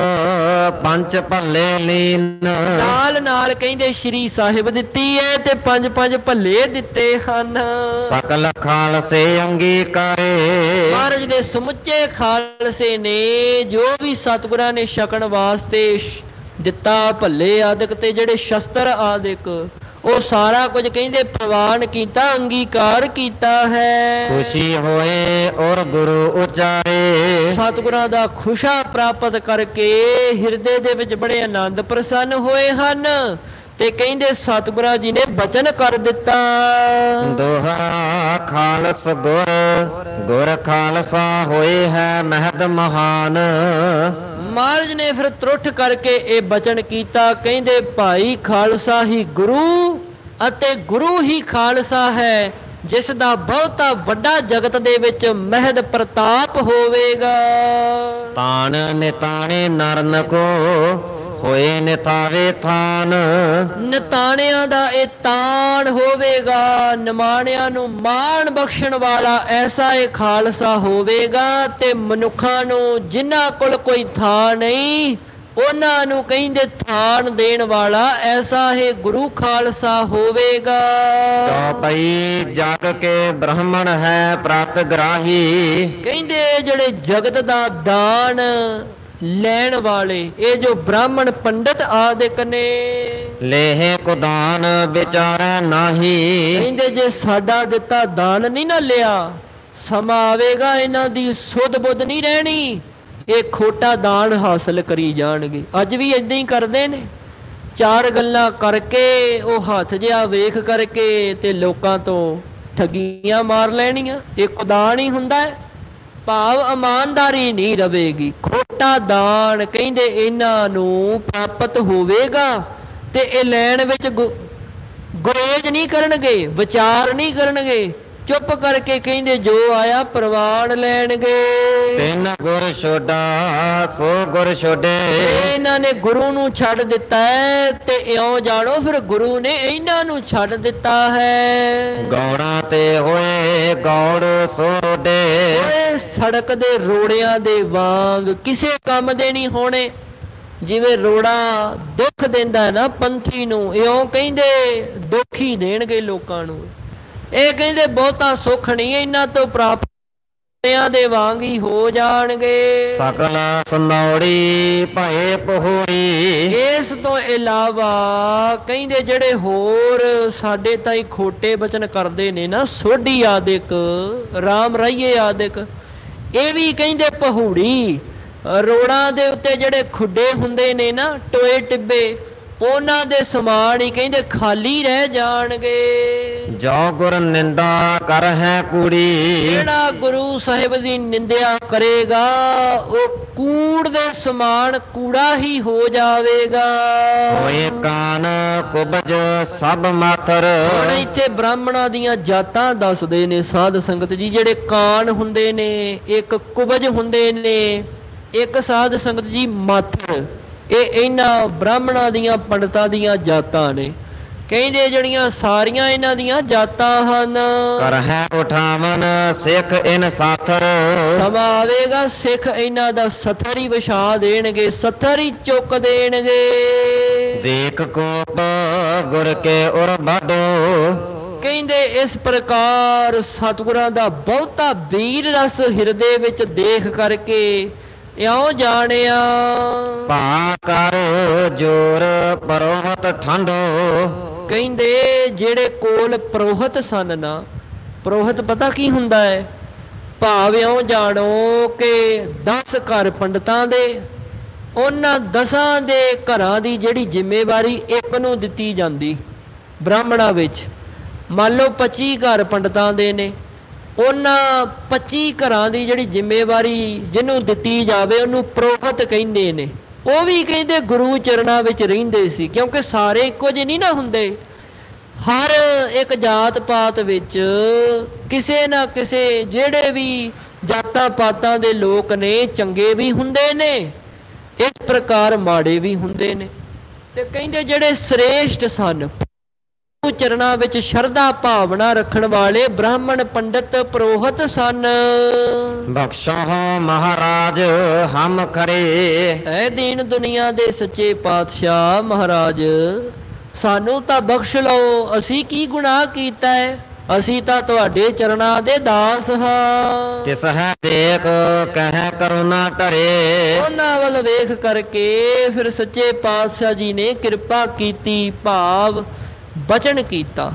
ਪੰਜ ਭੱਲੇ ਲੀਨ। ਨਾਲ ਨਾਲ ਕਹਿੰਦੇ ਸ਼੍ਰੀ ਸਾਹਿਬ ਦਿੱਤੀ ਹੈ ਤੇ 5-5 ਭੱਲੇ ਦਿੱਤੇ ਹਨ। ਸਕਲ ਖਾਲਸੇ ਅੰਗੀਕਾਰੇ। ਮਹਾਰਾਜ ਦੇ ਸਮੁੱਚੇ ਖਾਲਸੇ ਨੇ ਜੋ ਵੀ ਸਤਿਗੁਰਾਂ ਨੇ ਛਕਣ ਵਾਸਤੇ ਦਿੱਤਾ, ਭੱਲੇ ਆਦਿਕ ਤੇ ਜਿਹੜੇ ਸ਼ਸਤਰ ਆਦਿਕ, ਉਹ ਸਾਰਾ ਕੁਝ ਕਹਿੰਦੇ ਪ੍ਰਵਾਨ ਕੀਤਾ, ਅੰਗੀਕਾਰ ਕੀਤਾ ਹੈ। ਖੁਸ਼ੀ ਹੋਏ ਔਰ ਗੁਰੂ ਉਚਾਰੇ। ਸਤਿਗੁਰਾਂ ਦਾ ਖੁਸ਼ਾ ਪ੍ਰਾਪਤ ਕਰਕੇ ਹਿਰਦੇ ਦੇ ਵਿੱਚ ਬੜੇ ਆਨੰਦ ਪ੍ਰਸੰਨ ਹੋਏ ਹਨ ਤੇ ਕਹਿੰਦੇ ਸਤਿਗੁਰਾਂ ਜੀ ਨੇ ਬਚਨ ਕਰ ਦਿੱਤਾ, ਦੋਹਾ ਖਾਲਸ ਗੁਰ ਗੁਰ ਖਾਲਸਾ ਹੋਏ ਹੈ ਮਹਿਦ ਮਹਾਨ। ਮਹਾਰਾਜ ਨੇ ਫਿਰ ਤਰੁੱਠ ਕਰਕੇ ਇਹ ਬਚਨ ਕੀਤਾ, ਕਹਿੰਦੇ ਭਾਈ ਖਾਲਸਾ ਹੀ ਗੁਰੂ ਅਤੇ ਗੁਰੂ ਹੀ ਖਾਲਸਾ ਹੈ। ਜਿਸ ਦਾ ਬਹੁਤਾ ਵੱਡਾ ਜਗਤ ਦੇ ਵਿੱਚ ਮਹਿਦ ਪ੍ਰਤਾਪ ਹੋਵੇਗਾ। ਤਾਣ ਨਿਤਾਣੇ ਨਰਨ ਕੋ ਹੋਏ ਨਿਤਾਵੇ ਥਾਨ। ਨਿਤਾਣਿਆਂ ਦਾ ਇਹ ਤਾਣ ਹੋਵੇਗਾ, ਨਿਮਾਣਿਆਂ ਨੂੰ ਮਾਣ ਬਖਸ਼ਣ ਵਾਲਾ ਐਸਾ ਇਹ ਖਾਲਸਾ ਹੋਵੇਗਾ। ਤੇ ਮਨੁੱਖਾਂ ਨੂੰ ਜਿਨ੍ਹਾਂ ਕੋਲ ਕੋਈ ਥਾਂ ਨਹੀਂ ਉਹਨਾਂ ਨੂੰ ਕਹਿੰਦੇ ਥਾਨ ਦੇਣ ਵਾਲਾ ਐਸਾ ਇਹ ਗੁਰੂ ਖਾਲਸਾ ਹੋਵੇਗਾ। ਚੌਪਈ ਜਗ ਕੇ ਬ੍ਰਾਹਮਣ ਹੈ ਪ੍ਰਤ ਗ੍ਰਾਹੀ। ਕਹਿੰਦੇ ਜਿਹੜੇ ਜਗਤ ਦਾ ਦਾਨ ਲੈਣ ਵਾਲੇ ਇਹ ਜੋ ਬ੍ਰਾਹਮਣ ਪੰਡਤ ਆਦਿਕ ਨੇ, ਲੇਹ ਕੁਦਾਨ ਵਿਚਾਰੈ ਨਾਹੀ। ਕਹਿੰਦੇ ਜੇ ਸਾਡਾ ਦਿੱਤਾ ਦਾਨ ਨਹੀਂ ਨਾ ਲਿਆ, ਸਮਾਂ ਆਵੇਗਾ ਇਹਨਾਂ ਦੀ ਸੁੱਧ ਬੁੱਧ ਨਹੀਂ ਰਹਿਣੀ, ਇਹ ਖੋਟਾ ਦਾਨ ਹਾਸਲ ਕਰੀ ਜਾਣਗੇ। ਅੱਜ ਵੀ ਏਦਾਂ ਹੀ ਕਰਦੇ ਨੇ, ਚਾਰ ਗੱਲਾਂ ਕਰਕੇ ਉਹ ਹੱਥ ਜਿਹਾ ਵੇਖ ਕਰਕੇ ਤੇ ਲੋਕਾਂ ਤੋਂ ਠੱਗੀਆਂ ਮਾਰ ਲੈਣੀਆਂ। ਇਹ ਦਾਨ ਹੀ ਹੁੰਦਾ ਹੈ, ਭਾਵ ਇਮਾਨਦਾਰੀ ਨਹੀਂ ਰਵੇਗੀ। ਖੋਟਾ ਦਾਨ ਕਹਿੰਦੇ ਇਹਨਾਂ ਨੂੰ ਪ੍ਰਾਪਤ ਹੋਵੇਗਾ ਤੇ ਇਹ ਲੈਣ ਵਿੱਚ ਗੁਰੇਜ ਨਹੀਂ ਕਰਨਗੇ, ਵਿਚਾਰ ਨਹੀਂ ਕਰਨਗੇ, ਚੁੱਪ ਕਰਕੇ ਕਹਿੰਦੇ ਜੋ ਆਇਆ ਪ੍ਰਵਾਨ ਲੈਣਗੇ। ਤਿੰਨ ਗੁਰ ਛੋਡਾ ਸੋ ਗੁਰ ਛੋਡੇ। ਇਹਨਾਂ ਨੇ ਗੁਰੂ ਨੂੰ ਛੱਡ ਦਿੱਤਾ ਹੈ ਤੇ ਇਉਂ ਜਾਣੋ ਫਿਰ ਗੁਰੂ ਨੇ ਇਹਨਾਂ ਨੂੰ ਛੱਡ ਦਿੱਤਾ ਹੈ। ਗੌੜਾਂ ਤੇ ਹੋਏ ਗੌੜ ਸੋਡੇ। ਓਏ ਸੜਕ ਦੇ ਰੋੜਿਆਂ ਦੇ ਵਾਂਗ ਕਿਸੇ ਕੰਮ ਦੇ ਨਹੀਂ ਹੋਣੇ। ਜਿਵੇਂ ਰੋੜਾ ਦੁੱਖ ਦਿੰਦਾ ਨਾ ਪੰਥੀ ਨੂੰ, ਇਉਂ ਕਹਿੰਦੇ ਦੁੱਖ ਹੀ ਦੇਣਗੇ ਲੋਕਾਂ ਨੂੰ। ਇਹ ਕਹਿੰਦੇ ਬਹੁਤਾ ਸੁੱਖ ਨਹੀਂ ਇਹਨਾਂ ਤੋਂ ਪ੍ਰਾਪਤ ਦੇ ਵਾਂਗ ਹੀ ਹੋ ਜਾਣਗੇ। ਸਕਲ ਸੰਦੌੜੀ ਭਏ ਪਹੂੜੀ। ਇਸ ਤੋਂ ਇਲਾਵਾ ਕਹਿੰਦੇ ਜਿਹੜੇ ਹੋਰ ਸਾਡੇ ਤਾਈਂ ਖੋਟੇ ਬਚਨ ਕਰਦੇ ਨੇ ਨਾ, ਸੋਢੀ ਆਦਿਕ, ਰਾਮ ਰਾਈਏ ਆਦਿਕ, ਇਹ ਵੀ ਕਹਿੰਦੇ ਪਹੂੜੀ ਰੋੜਾਂ ਦੇ ਉੱਤੇ ਜਿਹੜੇ ਖੁੱਡੇ ਹੁੰਦੇ ਨੇ ਨਾ, ਟੋਏ ਟਿੱਬੇ, ਉਹਨਾਂ ਦੇ ਸਮਾਨ ਹੀ ਕਹਿੰਦੇ ਖਾਲੀ ਰਹਿ ਜਾਣਗੇ। ਜੋ ਗੁਰ ਨਿੰਦਾ ਕਰ ਹੈ ਕੂੜੀ। ਜਿਹੜਾ ਗੁਰੂ ਸਾਹਿਬ ਦੀ ਨਿੰਦਿਆ ਕਰੇਗਾ ਉਹ ਕੂੜ ਦੇ ਸਮਾਨ ਕੂੜਾ ਹੀ ਹੋ ਜਾਵੇਗਾ। ਹੋਏ ਕਾਨ ਕੁਬਜ ਸਭ ਮਾਥਰ। ਹੁਣ ਇੱਥੇ ਬ੍ਰਾਹਮਣਾਂ ਦੀਆਂ ਜਾਤਾਂ ਦੱਸਦੇ ਨੇ ਸਾਧ ਸੰਗਤ ਜੀ। ਜਿਹੜੇ ਕਾਨ ਹੁੰਦੇ ਨੇ, ਇੱਕ ਕੁਬਜ ਹੁੰਦੇ ਨੇ, ਇੱਕ ਸਾਧ ਸੰਗਤ ਜੀ ਮਾਥਰ। ਇਹ ਇਹਨਾਂ ਬ੍ਰਾਹਮਣਾਂ ਦੀਆਂ ਪੰਡਤਾਂ ਦੀਆਂ ਜਾਤਾਂ ਨੇ। ਕਹਿੰਦੇ ਜਿਹੜੀਆਂ ਸਾਰੀਆਂ ਇਹਨਾਂ ਦੀਆਂ ਜਾਤਾਂ ਹਨ। ਕਰ ਹੈ ਉਠਾਵਨ ਸਿੱਖ ਇਨ ਸਾਥਰ। ਸਮਾਂ ਆਵੇਗਾ ਸਿੱਖ ਇਹਨਾਂ ਦਾ ਸਥਰ ਹੀ ਵਿਛਾ ਦੇਣਗੇ, ਸਥਰ ਹੀ ਚੁੱਕ ਦੇਣਗੇ। ਦੇਖ ਕੋਪ ਗੁਰ ਕੇ ਉਰ ਬਾਡੋ। ਕਹਿੰਦੇ ਇਸ ਪ੍ਰਕਾਰ ਸਤਿਗੁਰਾਂ ਦਾ ਬਹੁਤਾ ਵੀਰ ਰਸ ਹਿਰਦੇ ਵਿੱਚ ਦੇਖ ਕਰਕੇ ਇਉਂ ਜਾਣਿਆ। ਭਾ ਕਰ ਜੋਰ ਪਰੋਹਤ ਠੰਡੋ। ਕਹਿੰਦੇ ਜਿਹੜੇ ਕੋਲ ਪ੍ਰੋਹਤ ਸਨ ਨਾ, ਪ੍ਰੋਹਤ ਪਤਾ ਕੀ ਹੁੰਦਾ ਹੈ? ਭਾਵ ਇਉਂ ਜਾਣੋ ਕਿ 10 ਘਰ ਪੰਡਤਾਂ ਦੇ, ਉਹਨਾਂ 10 ਦੇ ਘਰਾਂ ਦੀ ਜਿਹੜੀ ਜ਼ਿੰਮੇਵਾਰੀ ਇੱਕ ਨੂੰ ਦਿੱਤੀ ਜਾਂਦੀ ਬ੍ਰਾਹਮਣਾਂ ਵਿੱਚ। ਮੰਨ ਲਓ 25 ਘਰ ਪੰਡਤਾਂ ਦੇ ਨੇ, ਉਹਨਾਂ 25 ਘਰਾਂ ਦੀ ਜਿਹੜੀ ਜ਼ਿੰਮੇਵਾਰੀ ਜਿਹਨੂੰ ਦਿੱਤੀ ਜਾਵੇ ਉਹਨੂੰ ਪ੍ਰੋਹਤ ਕਹਿੰਦੇ ਨੇ। ਉਹ ਵੀ ਕਹਿੰਦੇ ਗੁਰੂ ਚਰਨਾਂ ਵਿੱਚ ਰਹਿੰਦੇ ਸੀ, ਕਿਉਂਕਿ ਸਾਰੇ ਇੱਕੋ ਜਿਹੇ ਨਹੀਂ ਨਾ ਹੁੰਦੇ। ਹਰ ਇੱਕ ਜਾਤ ਪਾਤ ਵਿੱਚ ਕਿਸੇ ਨਾ ਕਿਸੇ, ਜਿਹੜੇ ਵੀ ਜਾਤਾਂ ਪਾਤਾਂ ਦੇ ਲੋਕ ਨੇ, ਚੰਗੇ ਵੀ ਹੁੰਦੇ ਨੇ, ਇਸ ਪ੍ਰਕਾਰ ਮਾੜੇ ਵੀ ਹੁੰਦੇ ਨੇ। ਤੇ ਕਹਿੰਦੇ ਜਿਹੜੇ ਸ੍ਰੇਸ਼ਟ ਸਨ, ਚਰਨਾਂ ਵਿੱਚ ਸ਼ਰਧਾ ਭਾਵਨਾ ਰੱਖਣ ਵਾਲੇ ਬ੍ਰਾਹਮਣ ਪੰਡਤ ਪ੍ਰੋਹਤ ਸਨ। ਬਖਸ਼ੋ ਮਹਾਰਾਜ ਹਮ ਕਰੇ। ਐ ਦੀਨ ਦੁਨੀਆ ਦੇ ਸੱਚੇ ਪਾਤਸ਼ਾਹ ਮਹਾਰਾਜ, ਸਾਨੂੰ ਤਾਂ ਬਖਸ਼ ਲਓ, ਅਸੀਂ ਕੀ ਗੁਨਾਹ ਕੀਤਾ ਹੈ? ਅਸੀਂ ਤਾਂ ਤੁਹਾਡੇ ਚਰਨਾਂ ਦੇ ਦਾਸ ਹਾਂ। ਤਿਸ ਹੈ ਦੇਖ ਕਹਿ ਕਰੁਣਾ ਧਰੇ। ਉਹਨਾਂ ਵੱਲ ਵੇਖ ਕਰਕੇ ਫਿਰ ਸੱਚੇ ਪਾਤਸ਼ਾਹ ਜੀ ਨੇ ਕਿਰਪਾ ਕੀਤੀ, ਭਾਵ ਬਚਨ ਕੀਤਾ।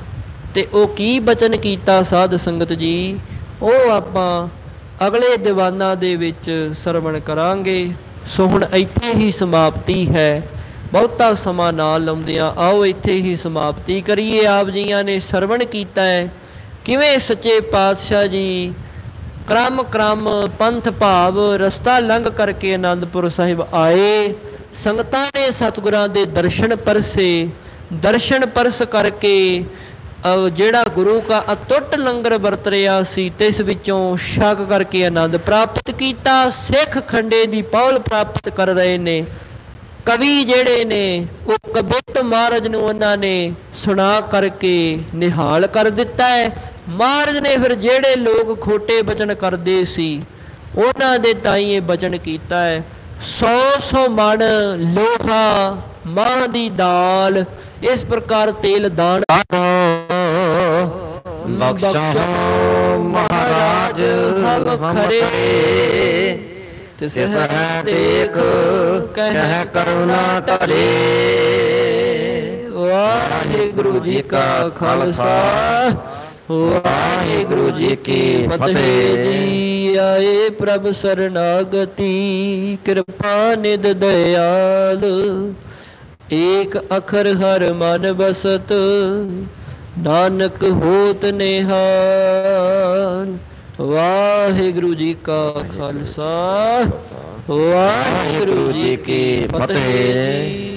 ਤੇ ਉਹ ਕੀ ਬਚਨ ਕੀਤਾ ਸਾਧ ਸੰਗਤ ਜੀ, ਉਹ ਆਪਾਂ ਅਗਲੇ ਦੀਵਾਨਾਂ ਦੇ ਵਿੱਚ ਸਰਵਣ ਕਰਾਂਗੇ। ਸੋ ਹੁਣ ਇੱਥੇ ਹੀ ਸਮਾਪਤੀ ਹੈ, ਬਹੁਤਾ ਸਮਾਂ ਨਾ ਲਾਉਂਦਿਆਂ ਆਓ ਇੱਥੇ ਹੀ ਸਮਾਪਤੀ ਕਰੀਏ। ਆਪ ਜੀਆਂ ਨੇ ਸਰਵਣ ਕੀਤਾ ਹੈ ਕਿਵੇਂ ਸੱਚੇ ਪਾਤਸ਼ਾਹ ਜੀ ਕ੍ਰਮ ਕ੍ਰਮ ਪੰਥ ਭਾਵ ਰਸਤਾ ਲੰਘ ਕਰਕੇ ਆਨੰਦਪੁਰ ਸਾਹਿਬ ਆਏ। ਸੰਗਤਾਂ ਨੇ ਸਤਿਗੁਰਾਂ ਦੇ ਦਰਸ਼ਨ ਪਰਸੇ, ਦਰਸ਼ਨ ਪਰਸ ਕਰਕੇ ਜਿਹੜਾ ਗੁਰੂ ਕਾ ਅਟੁੱਟ ਲੰਗਰ ਵਰਤ ਰਿਹਾ ਸੀ ਤਿਸ ਵਿੱਚੋਂ ਛਕ ਕਰਕੇ ਆਨੰਦ ਪ੍ਰਾਪਤ ਕੀਤਾ। ਸਿੱਖ ਖੰਡੇ ਦੀ ਪੌਲ ਪ੍ਰਾਪਤ ਕਰ ਰਹੇ ਨੇ। ਕਵੀ ਜਿਹੜੇ ਨੇ ਉਹ ਕਬਿੱਤ ਮਹਾਰਾਜ ਨੂੰ ਉਹਨਾਂ ਨੇ ਸੁਣਾ ਕਰਕੇ ਨਿਹਾਲ ਕਰ ਦਿੱਤਾ ਹੈ। ਮਹਾਰਾਜ ਨੇ ਫਿਰ ਜਿਹੜੇ ਲੋਕ ਖੋਟੇ ਬਚਨ ਕਰਦੇ ਸੀ ਉਹਨਾਂ ਦੇ ਤਾਈਂ ਇਹ ਬਚਨ ਕੀਤਾ ਹੈ, 100 ਮਣ ਲੋਹਾ ਮਾਂ ਦੀ ਦਾਲ, ਇਸ ਪ੍ਰਕਾਰ ਤੇਲ ਦਾਨ ਬਖਸ਼ੋ ਮਹਾਰਾਜ ਹਮ ਖਰੇ, ਤਿਸ ਹੈ ਦੇਖ ਕਹਿ ਕਰੁਣਾ ਟਲੇ। ਵਾਹਿਗੁਰੂ ਜੀ ਕਾ ਖਾਲਸਾ ਵਾਹਿਗੁਰੂ ਜੀ ਕੀ ਫਤਿਹ ਜੀ। ਆਏ ਪ੍ਰਭ ਸਰਨਾਗਤੀ ਕਿਰਪਾ ਨਿਧ ਦਇਆਲ, ਏਕ ਅਖਰ ਹਰ ਮਨ ਬਸਤ ਨਾਨਕ ਹੋਤ ਨਿਹਾਲ। ਵਾਹਿਗੁਰੂ ਜੀ ਕਾ ਖਾਲਸਾ ਵਾਹਿਗੁਰੂ ਜੀ ਕੀ ਫਤਿਹ।